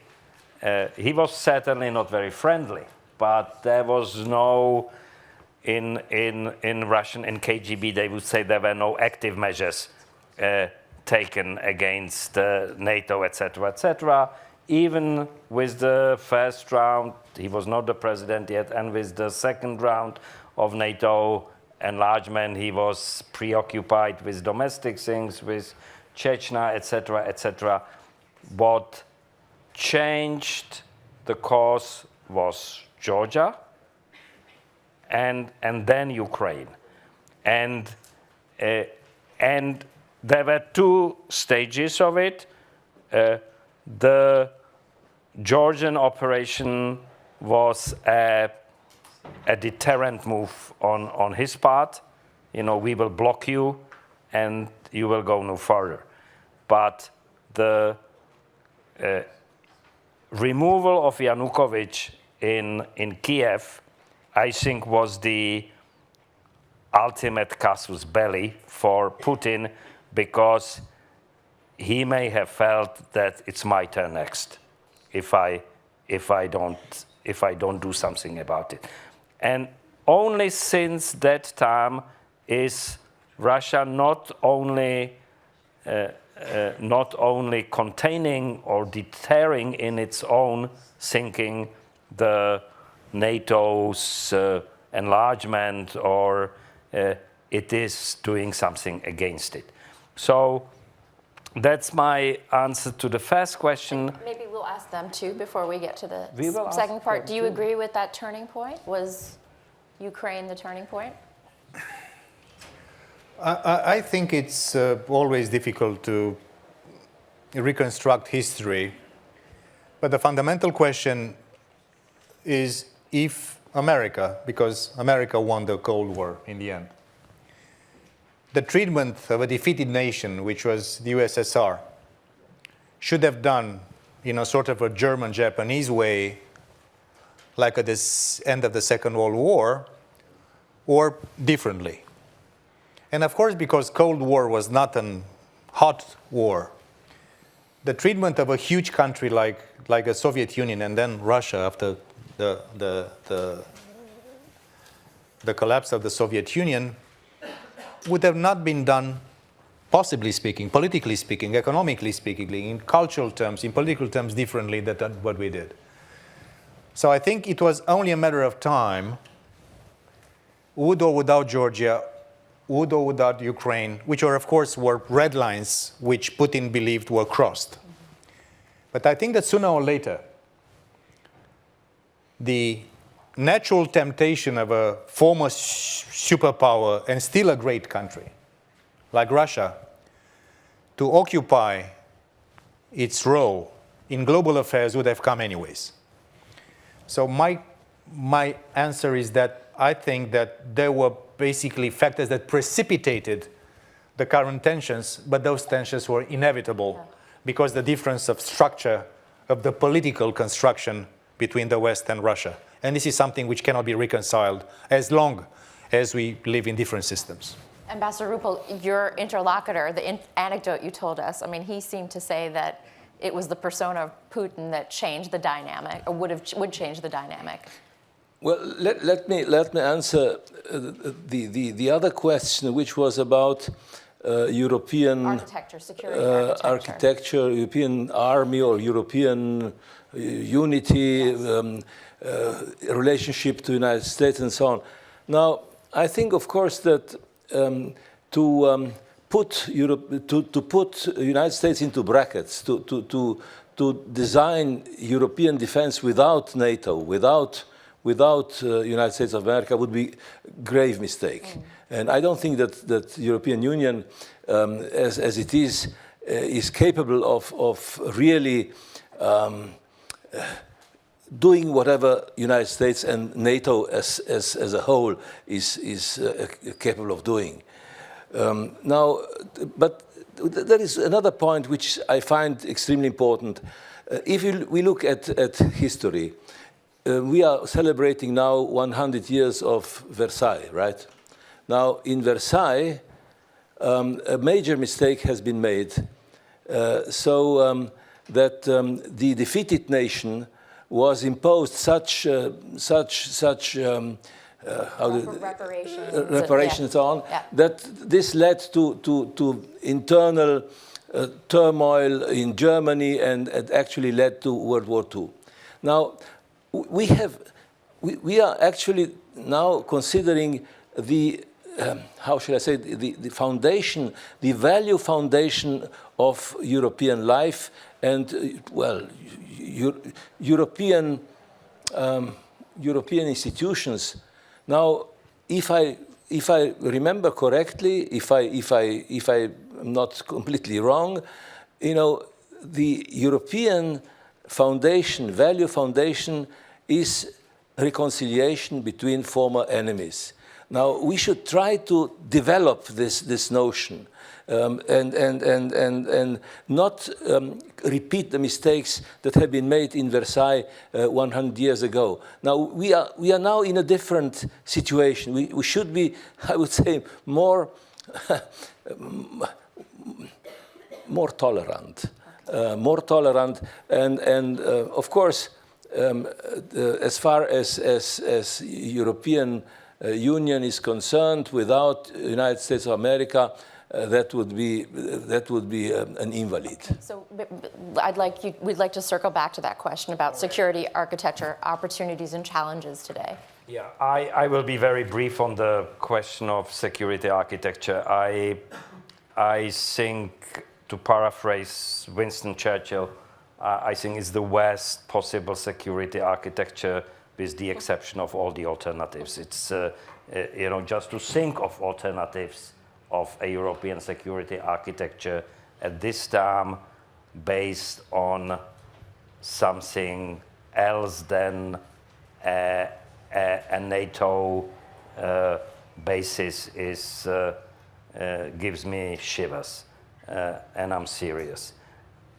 He was certainly not very friendly, but there was no, in Russian, in KGB, they would say there were no active measures taken against NATO, etc., etc. Even with the first round, he was not the president yet, and with the second round of NATO enlargement, he was preoccupied with domestic things, with Chechnya, etc., etc. What changed the course was Georgia, and then Ukraine, and there were two stages of it. The Georgian operation was a deterrent move on his part. We will block you, and you will go no further. But the removal of Yanukovych in Kiev, I think, was the ultimate casus belli for Putin, because he may have felt that it's my turn next if I don't do something about it. And only since that time is Russia not only containing or deterring in its own thinking the NATO's enlargement, or it is doing something against it. So that's my answer to the first question. Maybe we'll ask them too before we get to the We will second ask part. them Do you too. agree with that turning point? Ukraine the turning point? I think it's always difficult to reconstruct history, but the fundamental question is if America, because America won the Cold War in the end, the treatment of a defeated nation, which was the USSR, should have done in a sort of a German-Japanese way, like at the end of the Second World War, or differently. And of course, because Cold War was not a hot war, the treatment of a huge country like the Soviet Union and then Russia after the collapse of the Soviet Union would have not been done, possibly speaking, politically speaking, economically speaking, in cultural terms, in political terms, differently than what we did. So I think it was only a matter of time, with or without Georgia, with or without Ukraine, which were, of course, were red lines which Putin believed were crossed. But I think that sooner or later, the natural temptation of a former superpower and still a great country, like Russia, to occupy its role in global affairs would have come anyways. So my answer is that I think that there were basically factors that precipitated the current tensions, but those tensions were inevitable because the difference of structure of the political construction between the West and Russia. And this is something which cannot be reconciled as long as we live in different systems. Ambassador Rupel, your interlocutor, the anecdote you told us, I mean, he seemed to say that it was the persona of Putin that changed the dynamic, or would change the dynamic. Well, let me answer the other question, which was about European architecture, security architecture, European army or European unity, yes. Relationship to the United States and so on. Now, I think, of course, that to put the United States into brackets, to design European defense without NATO, without United States of America would be a grave mistake. And I don't think that European Union, as it is capable of really doing whatever United States and NATO as a whole is capable of doing. Now, but there is another point which I find extremely important. If we look at history, we are celebrating now 100 years of Versailles, right? Now, in Versailles, a major mistake has been made, that the defeated nation was imposed such reparations and so on, that this led to internal turmoil in Germany and actually led to World War II. Now, we are actually now considering the how shall I say, the foundation, the value foundation of European life and, well, European institutions. Now, if I remember correctly, if I'm not completely wrong, you know, the European foundation, value foundation, is reconciliation between former enemies. Now, we should try to develop this notion and not repeat the mistakes that have been made in Versailles 100 years ago. Now, we are now in a different situation. We should be, I would say, more tolerant. More tolerant, and of course, as far as European Union is concerned, without United States of America, that would be an invalid. So we'd like to circle back to that question about security architecture, opportunities and challenges today. Yeah, I will be very brief on the question of security architecture. I think, to paraphrase Winston Churchill, I think it's the worst possible security architecture with the exception of all the alternatives. It's, just to think of alternatives of a European security architecture at this time based on something else than a NATO basis gives me shivers, and I'm serious.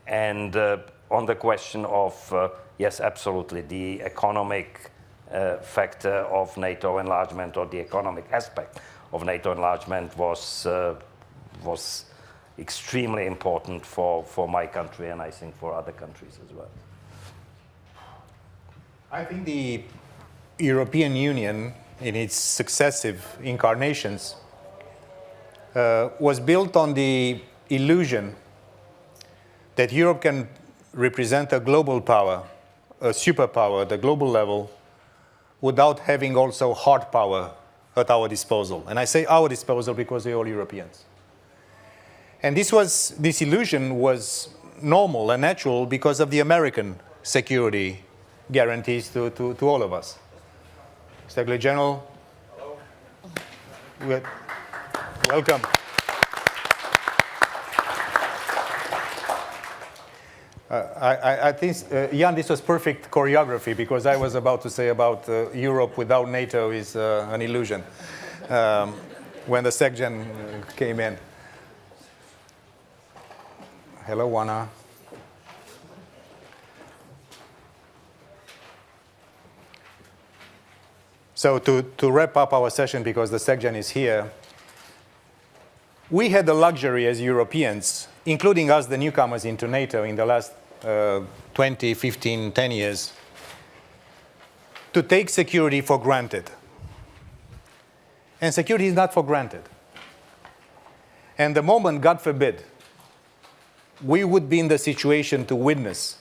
And on the question of, yes, absolutely, the economic factor of NATO enlargement, or the economic aspect of NATO enlargement was extremely important for my country, and I think for other countries as well. I think the European Union, in its successive incarnations, was built on the illusion that Europe can represent a global power, a superpower at the global level, without having also hard power at our disposal. And I say our disposal because we're all Europeans. And this illusion was normal and natural because of the American security guarantees to all of us. Secretary General, welcome. I think, Jan, this was perfect choreography, because I was about to say about Europe without NATO is an illusion when the SecGen came in. Hello, Juana. So to wrap up our session, because the SecGen is here, we had the luxury as Europeans, including us, the newcomers into NATO in the last 20, 15, 10 years, to take security for granted. And security is not for granted. And the moment, God forbid, we would be in the situation to witness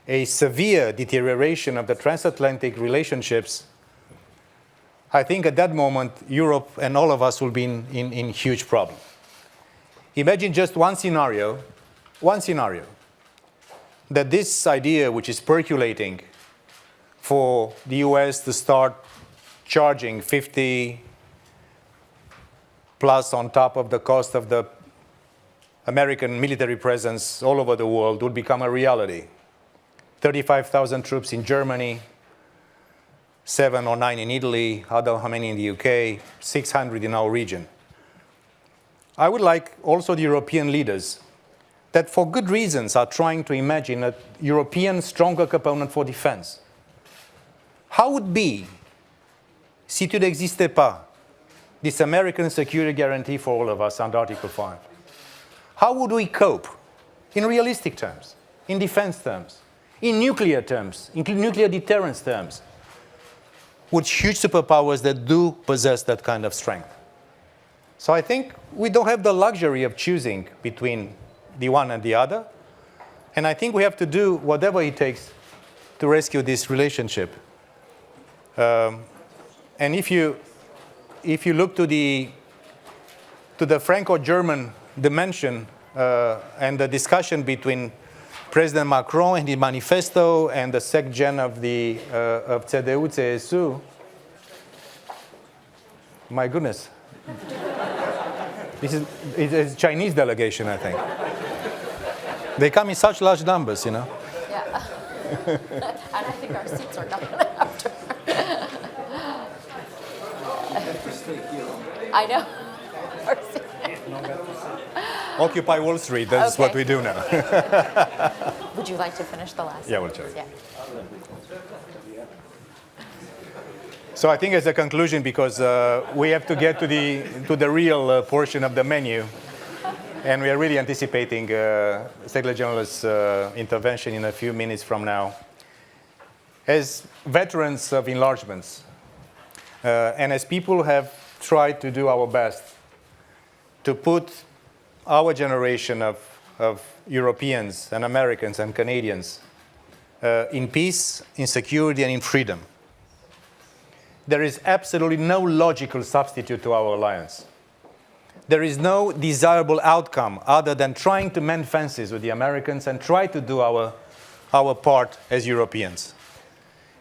a severe deterioration of the transatlantic relationships, I think at that moment, Europe and all of us will be in huge problem. Imagine just one scenario, that this idea which is percolating for the US to start charging 50 plus on top of the cost of the American military presence all over the world would become a reality. 35,000 troops in Germany, 7 or 9 in Italy, I don't know how many in the UK, 600 in our region. I would like also the European leaders that for good reasons are trying to imagine a European stronger component for defense. How would be, si tu n'existais pas, this American security guarantee for all of us under Article 5? How would we cope in realistic terms, in defense terms, in nuclear terms, in nuclear deterrence terms, with huge superpowers that do possess that kind of strength? So I think we don't have the luxury of choosing between the one and the other. And I think we have to do whatever it takes to rescue this relationship. And if you look to the Franco-German dimension and the discussion between President Macron and the manifesto and the SecGen of CDU-CSU, my goodness. It's a Chinese delegation, I think. They come in such large numbers, you know. Yeah. And I think our seats are gone after. I know. Occupy Wall Street, that's Okay. what we do now. Would you like to finish the last? Yeah, we'll check. Yeah. So I think as a conclusion, because we have to get to the real portion of the menu, and we are really anticipating Secretary General's intervention in a few minutes from now. As veterans of enlargements, and as people have tried to do our best to put our generation of Europeans and Americans and Canadians in peace, in security, and in freedom, there is absolutely no logical substitute to our alliance. There is no desirable outcome other than trying to mend fences with the Americans and try to do our part as Europeans.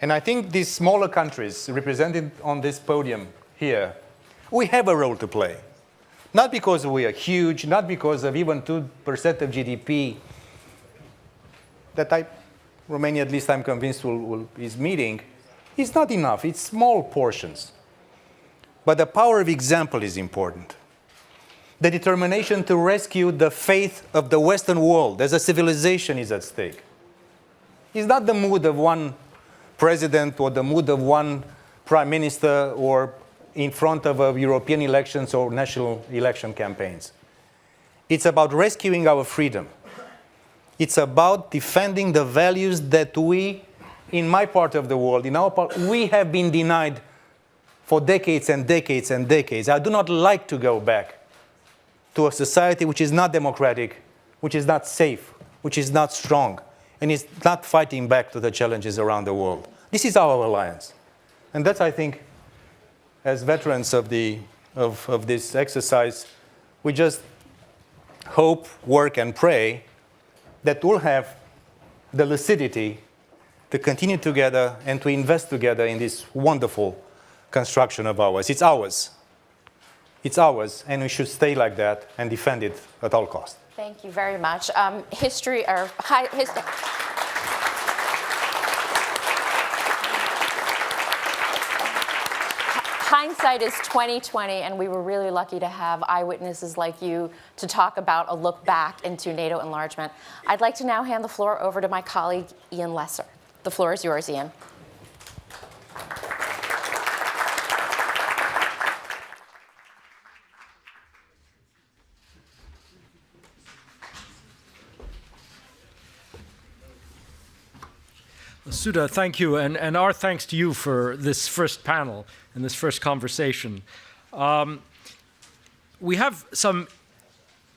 And I think these smaller countries represented on this podium here, we have a role to play. Not because we are huge, not because of even 2% of GDP that Romania, at least I'm convinced, is meeting. It's not enough. It's small portions. But the power of example is important. The determination to rescue the faith of the Western world as a civilization is at stake. It's not the mood of one president or the mood of one prime minister or in front of European elections or national election campaigns. It's about rescuing our freedom. It's about defending the values that we, in my part of the world, in our part, we have been denied for decades and decades and decades. I do not like to go back to a society which is not democratic, which is not safe, which is not strong, and is not fighting back to the challenges around the world. This is our alliance. And that's, I think, as veterans of this exercise, we just hope, work, and pray that we'll have the lucidity to continue together and to invest together in this wonderful construction of ours. It's ours. It's ours, and we should stay like that and defend it at all costs. Thank you very much. Hindsight is 2020, and we were really lucky to have eyewitnesses like you to talk about a look back into NATO enlargement. I'd like to now hand the floor over to my colleague, Ian Lesser. The floor is yours, Ian. Sudha, thank you, and our thanks to you for this first panel and this first conversation. We have some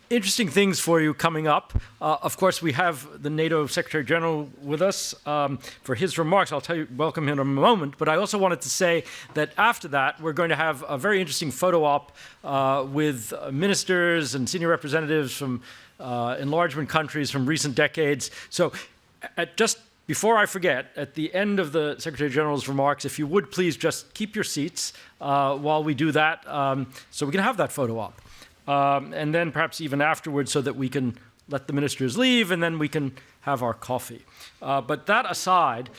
interesting things for you coming up. Of course, we have the NATO Secretary General with us for his remarks. I'll welcome him in a moment, but I also wanted to say that after that, we're going to have a very interesting photo op with ministers and senior representatives from enlargement countries from recent decades. So before I forget, at the end of the Secretary General's remarks, if you would please just keep your seats while we do that so we can have that photo op. And then perhaps even afterwards so that we can let the ministers leave and then we can have our coffee. But that aside,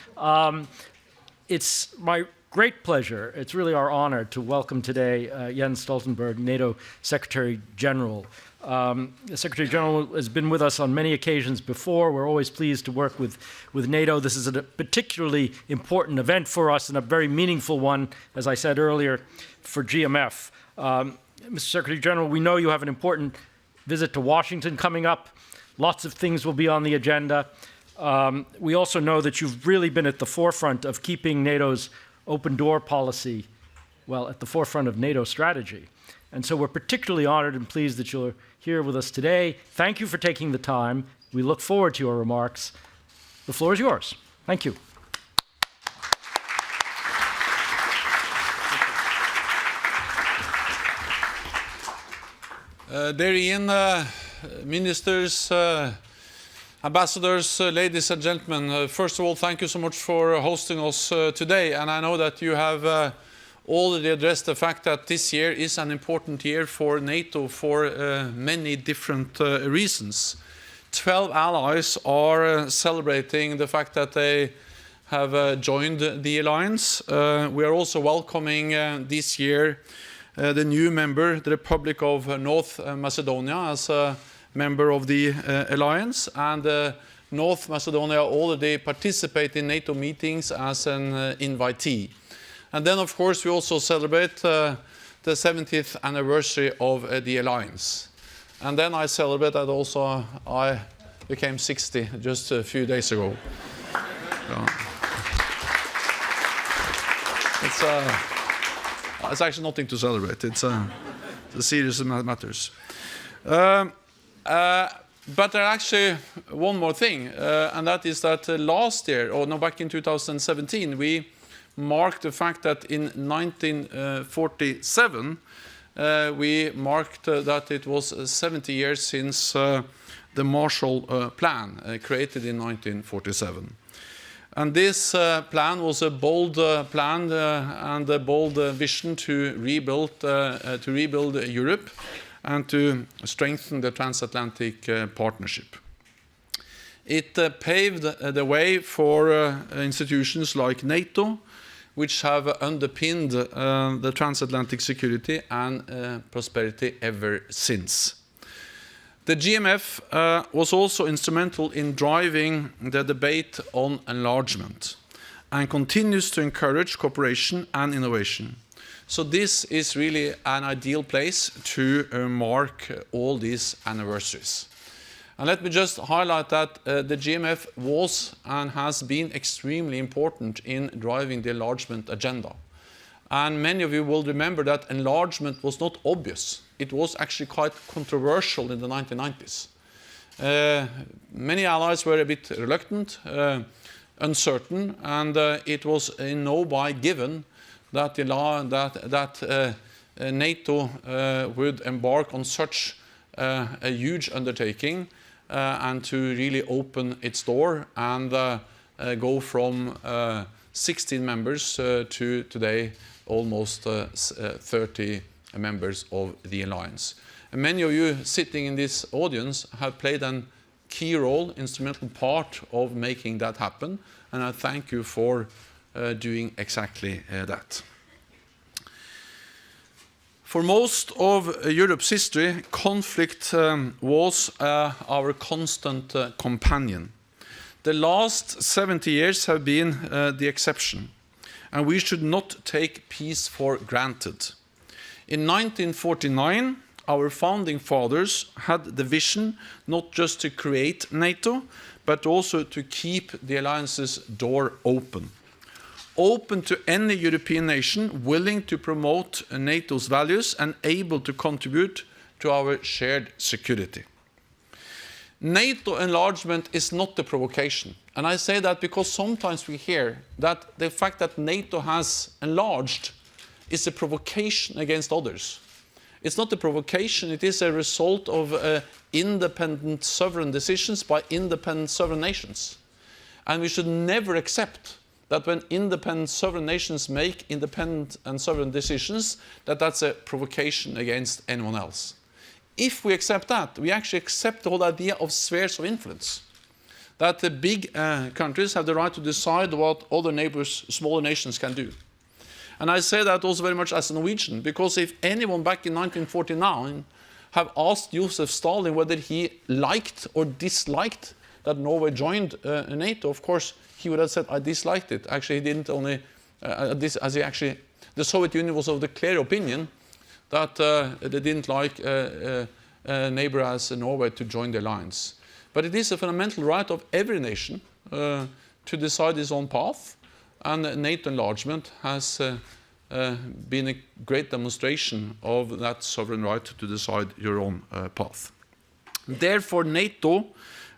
it's my great pleasure, it's really our honor to welcome today Jens Stoltenberg, NATO Secretary General. The Secretary General has been with us on many occasions before. We're always pleased to work with NATO. This is a particularly important event for us and a very meaningful one, as I said earlier, for GMF. Mr. Secretary General, we know you have an important visit to Washington coming up. Lots of things will be on the agenda. We also know that you've really been at the forefront of keeping NATO's open door policy, well, at the forefront of NATO strategy. And so we're particularly honored and pleased that you're here with us today. Thank you for taking the time. We look forward to your remarks. The floor is yours. Thank you. Dear Ian, ministers, ambassadors, ladies and gentlemen, first of all, thank you so much for hosting us today. And I know that you have already addressed the fact that this year is an important year for NATO for many different reasons. 12 allies are celebrating the fact that they have joined the alliance. We are also welcoming this year the new member, the Republic of North Macedonia, as a member of the alliance. And North Macedonia already participates in NATO meetings as an invitee. And then, of course, we also celebrate the 70th anniversary of the alliance. And then I celebrate that also I became 60 just a few days ago. It's actually nothing to celebrate. It's serious matters. But there actually one more thing, and that is that last year, or no, back in 2017, we marked the fact that in 1947 we marked that it was 70 years since the Marshall Plan created in 1947. And this plan was a bold plan and a bold vision to rebuild Europe and to strengthen the transatlantic partnership. It paved the way for institutions like NATO, which have underpinned the transatlantic security and prosperity ever since. The GMF was also instrumental in driving the debate on enlargement and continues to encourage cooperation and innovation. So this is really an ideal place to mark all these anniversaries. And let me just highlight that the GMF was and has been extremely important in driving the enlargement agenda. And many of you will remember that enlargement was not obvious. It was actually quite controversial in the 1990s. Many allies were a bit reluctant, uncertain, and it was in no way given that, NATO would embark on such a huge undertaking and to really open its door and go from 16 members to today almost 30 members of the alliance. And many of you sitting in this audience have played a key role, instrumental part of making that happen, and I thank you for doing exactly that. For most of Europe's history, conflict was our constant companion. The last 70 years have been the exception, and we should not take peace for granted. In 1949, our founding fathers had the vision not just to create NATO, but also to keep the alliance's door open. Open to any European nation willing to promote NATO's values and able to contribute to our shared security. NATO enlargement is not a provocation. And I say that because sometimes we hear that the fact that NATO has enlarged is a provocation against others. It's not a provocation, it is a result of independent sovereign decisions by independent sovereign nations. And we should never accept that when independent sovereign nations make independent and sovereign decisions, that's a provocation against anyone else. If we accept that, we actually accept the whole idea of spheres of influence. That the big countries have the right to decide what other neighbors, smaller nations can do. And I say that also very much as a Norwegian, because if anyone back in 1949 have asked Josef Stalin whether he liked or disliked that Norway joined NATO, of course, he would have said, I disliked it. Actually, he didn't only, the Soviet Union was of the clear opinion that they didn't like a neighbor as Norway to join the alliance. But it is a fundamental right of every nation to decide its own path, and NATO enlargement has been a great demonstration of that sovereign right to decide your own path. Therefore, NATO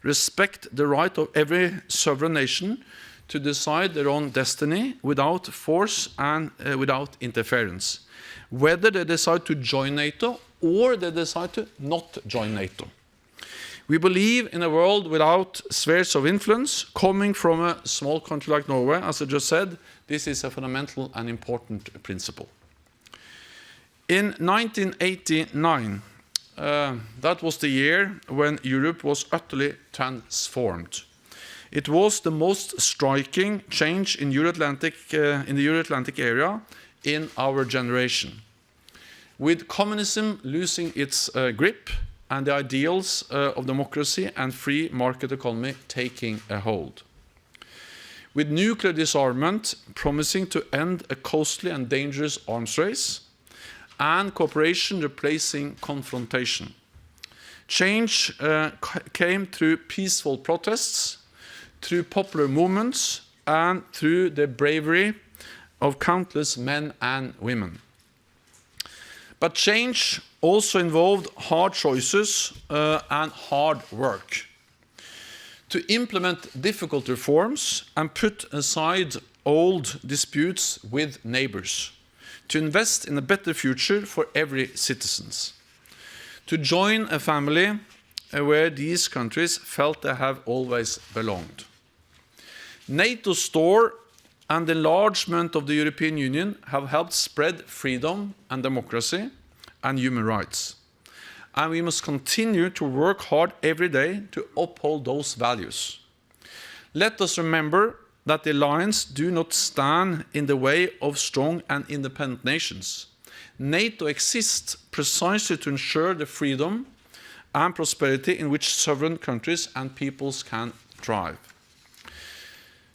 respects the right of every sovereign nation to decide their own destiny without force and without interference, whether they decide to join NATO or they decide to not join NATO. We believe in a world without spheres of influence. Coming from a small country like Norway, as I just said, this is a fundamental and important principle. In 1989, that was the year when Europe was utterly transformed. It was the most striking change in the Euro-Atlantic area in our generation. With communism losing its grip and the ideals of democracy and free market economy taking a hold. With nuclear disarmament promising to end a costly and dangerous arms race, and cooperation replacing confrontation. Change came through peaceful protests, through popular movements, and through the bravery of countless men and women. But change also involved hard choices and hard work. To implement difficult reforms and put aside old disputes with neighbors. To invest in a better future for every citizen. To join a family where these countries felt they have always belonged. NATO's door and the enlargement of the European Union have helped spread freedom and democracy and human rights. And we must continue to work hard every day to uphold those values. Let us remember that the alliance do not stand in the way of strong and independent nations. NATO exists precisely to ensure the freedom and prosperity in which sovereign countries and peoples can thrive.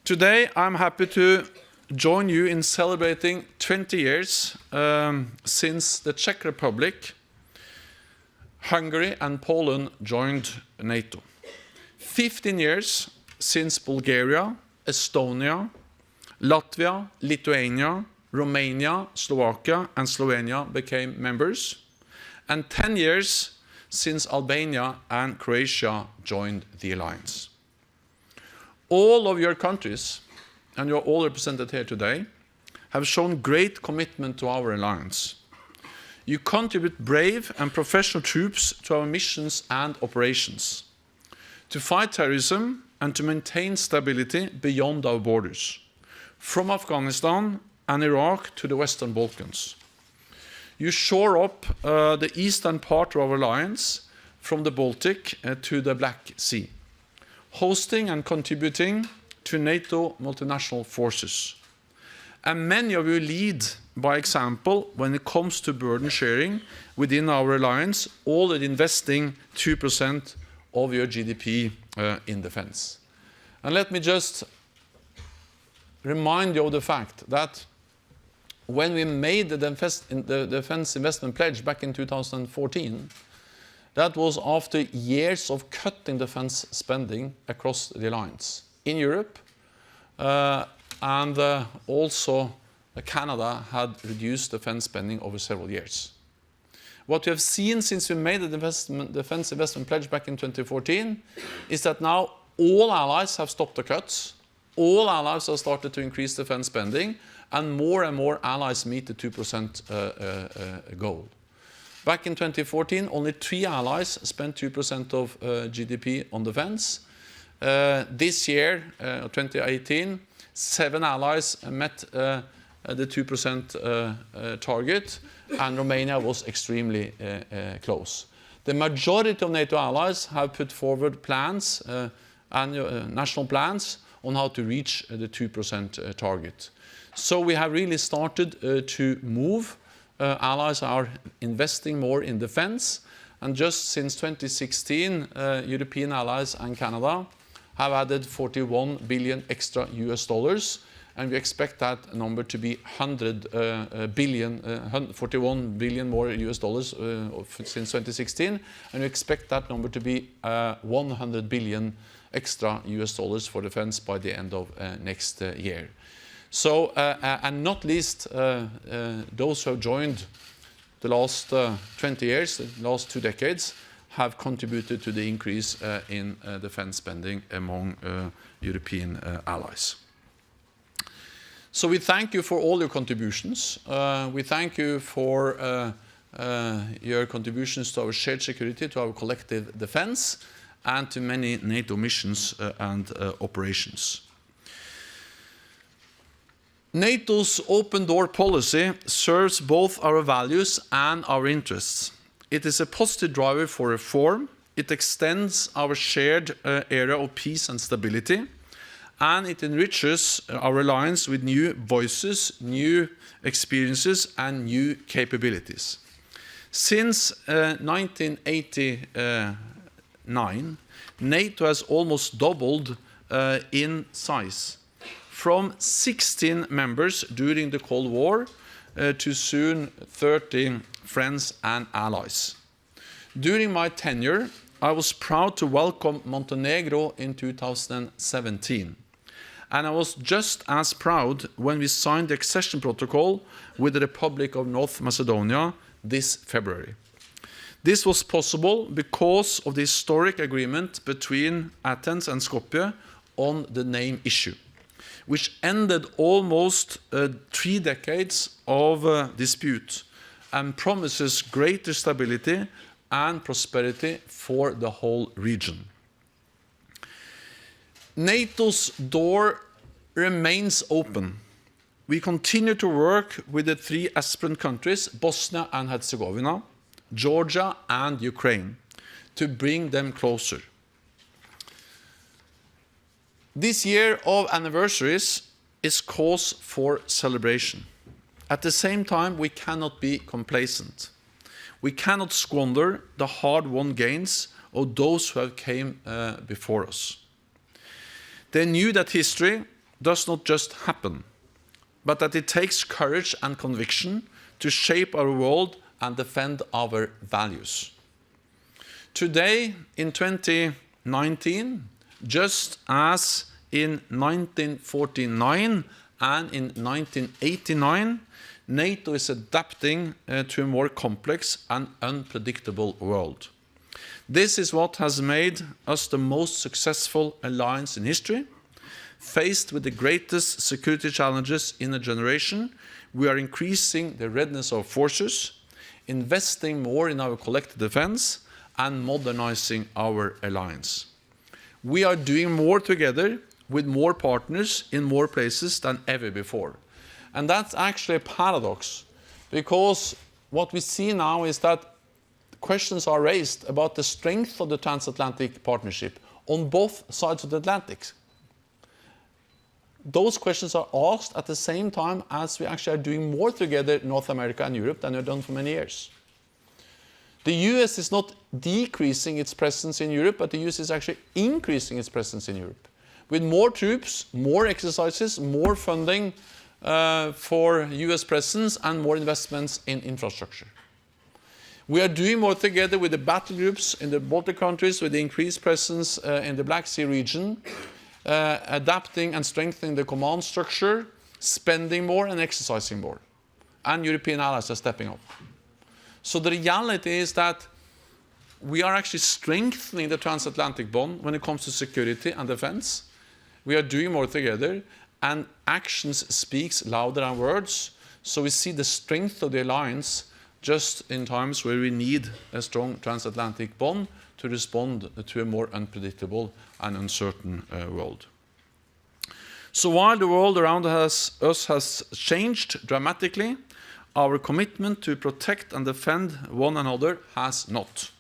Today, I'm happy to join you in celebrating 20 years since the Czech Republic, Hungary and Poland joined NATO. 15 years since Bulgaria, Estonia, Latvia, Lithuania, Romania, Slovakia and Slovenia became members, and 10 years since Albania and Croatia joined the alliance. All of your countries, and you're all represented here today, have shown great commitment to our alliance. You contribute brave and professional troops to our missions and operations, to fight terrorism and to maintain stability beyond our borders, from Afghanistan and Iraq to the Western Balkans. You shore up the eastern part of our alliance, from the Baltic to the Black Sea, hosting and contributing to NATO multinational forces. And many of you lead by example when it comes to burden sharing within our alliance, already investing 2% of your GDP in defense. And let me just remind you of the fact that when we made the Defense Investment Pledge back in 2014, that was after years of cutting defense spending across the alliance in Europe, and also Canada had reduced defense spending over several years. What we have seen since we made the Defense Investment Pledge back in 2014 is that now all allies have stopped the cuts, all allies have started to increase defense spending, and more allies meet the 2% goal. Back in 2014, only 3 allies spent 2% of GDP on defense. This year, 2018, 7 allies met the 2% target, and Romania was extremely close. The majority of NATO allies have put forward plans, national plans, on how to reach the 2% target. So we have really started to move. Allies are investing more in defense, and just since 2016, European allies and Canada have added 41 billion extra US dollars, and we expect that number to be 41 billion more US dollars since 2016, and we expect that number to be 100 billion extra US dollars for defense by the end of next year. So, and not least, those who have joined the last 20 years, the last 2 decades, have contributed to the increase in defense spending among European allies. So we thank you for all your contributions. We thank you for your contributions to our shared security, to our collective defense, and to many NATO missions and operations. NATO's open door policy serves both our values and our interests. It is a positive driver for reform. It extends our shared area of peace and stability, and it enriches our alliance with new voices, new experiences, and new capabilities. Since 1989, NATO has almost doubled in size, from 16 members during the Cold War to soon 30 friends and allies. During my tenure, I was proud to welcome Montenegro in 2017. And I was just as proud when we signed the accession protocol with the Republic of North Macedonia this February. This was possible because of the historic agreement between Athens and Skopje on the name issue, which ended almost 3 decades of dispute and promises greater stability and prosperity for the whole region. NATO's door remains open. We continue to work with the 3 aspirant countries, Bosnia and Herzegovina, Georgia and Ukraine, to bring them closer. This year of anniversaries is cause for celebration. At the same time, we cannot be complacent. We cannot squander the hard-won gains of those who have came before us. They knew that history does not just happen, but that it takes courage and conviction to shape our world and defend our values. Today, in 2019, just as in 1949 and in 1989, NATO is adapting to a more complex and unpredictable world. This is what has made us the most successful alliance in history. Faced with the greatest security challenges in a generation, we are increasing the readiness of forces, investing more in our collective defense, and modernizing our alliance. We are doing more together with more partners in more places than ever before. And that's actually a paradox, because what we see now is that questions are raised about the strength of the transatlantic partnership on both sides of the Atlantic. Those questions are asked at the same time as we actually are doing more together in North America and Europe than we've done for many years. The US is not decreasing its presence in Europe, but the US is actually increasing its presence in Europe. With more troops, more exercises, more funding for US presence, and more investments in infrastructure. We are doing more together with the battle groups in the Baltic countries, with the increased presence in the Black Sea region, adapting and strengthening the command structure, spending more and exercising more. And European allies are stepping up. So the reality is that we are actually strengthening the transatlantic bond when it comes to security and defense. We are doing more together, and actions speaks louder than words. So we see the strength of the alliance just in times where we need a strong transatlantic bond to respond to a more unpredictable and uncertain world. So while the world around us has changed dramatically, our commitment to protect and defend one another has not.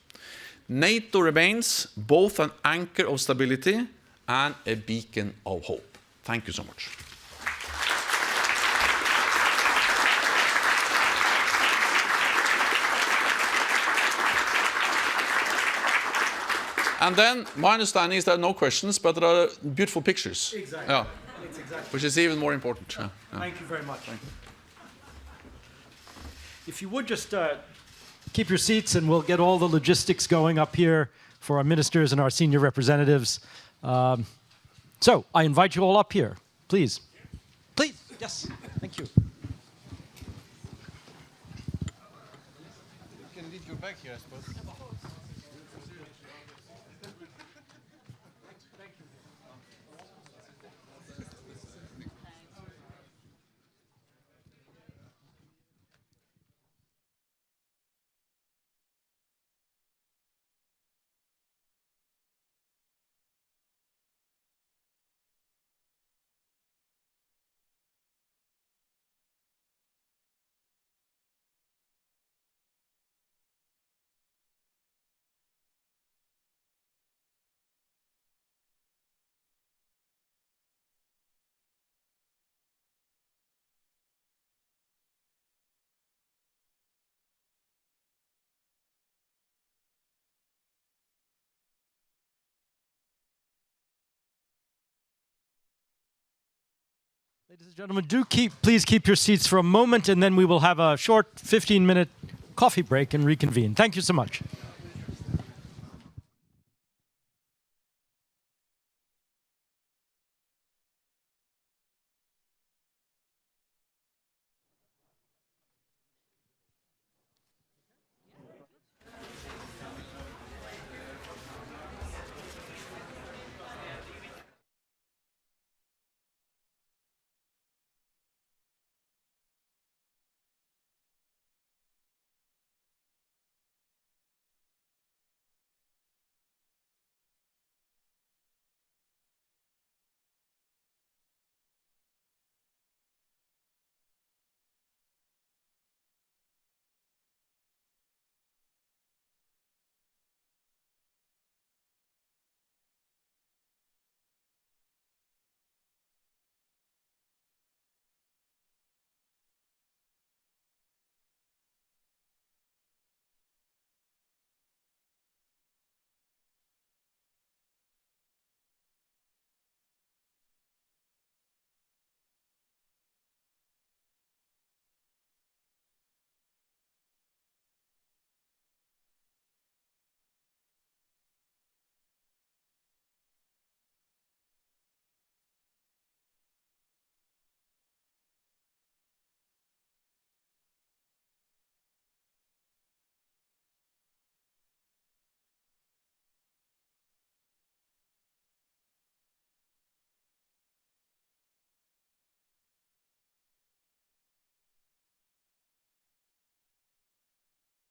NATO remains both an anchor of stability and a beacon of hope. Thank you so much. And then my understanding is there are no questions, but there are beautiful pictures. Exactly. Yeah. Exactly. Which is even more important. Yeah. Yeah. Thank you very much. If you would just keep your seats, and we'll get all the logistics going up here for our ministers and our senior representatives. So I invite you all up here, please. Please, yes, thank you. You can leave your back here, I suppose. Ladies and gentlemen, please keep your seats for a moment, and then we will have a short 15-minute coffee break and reconvene. Thank you so much.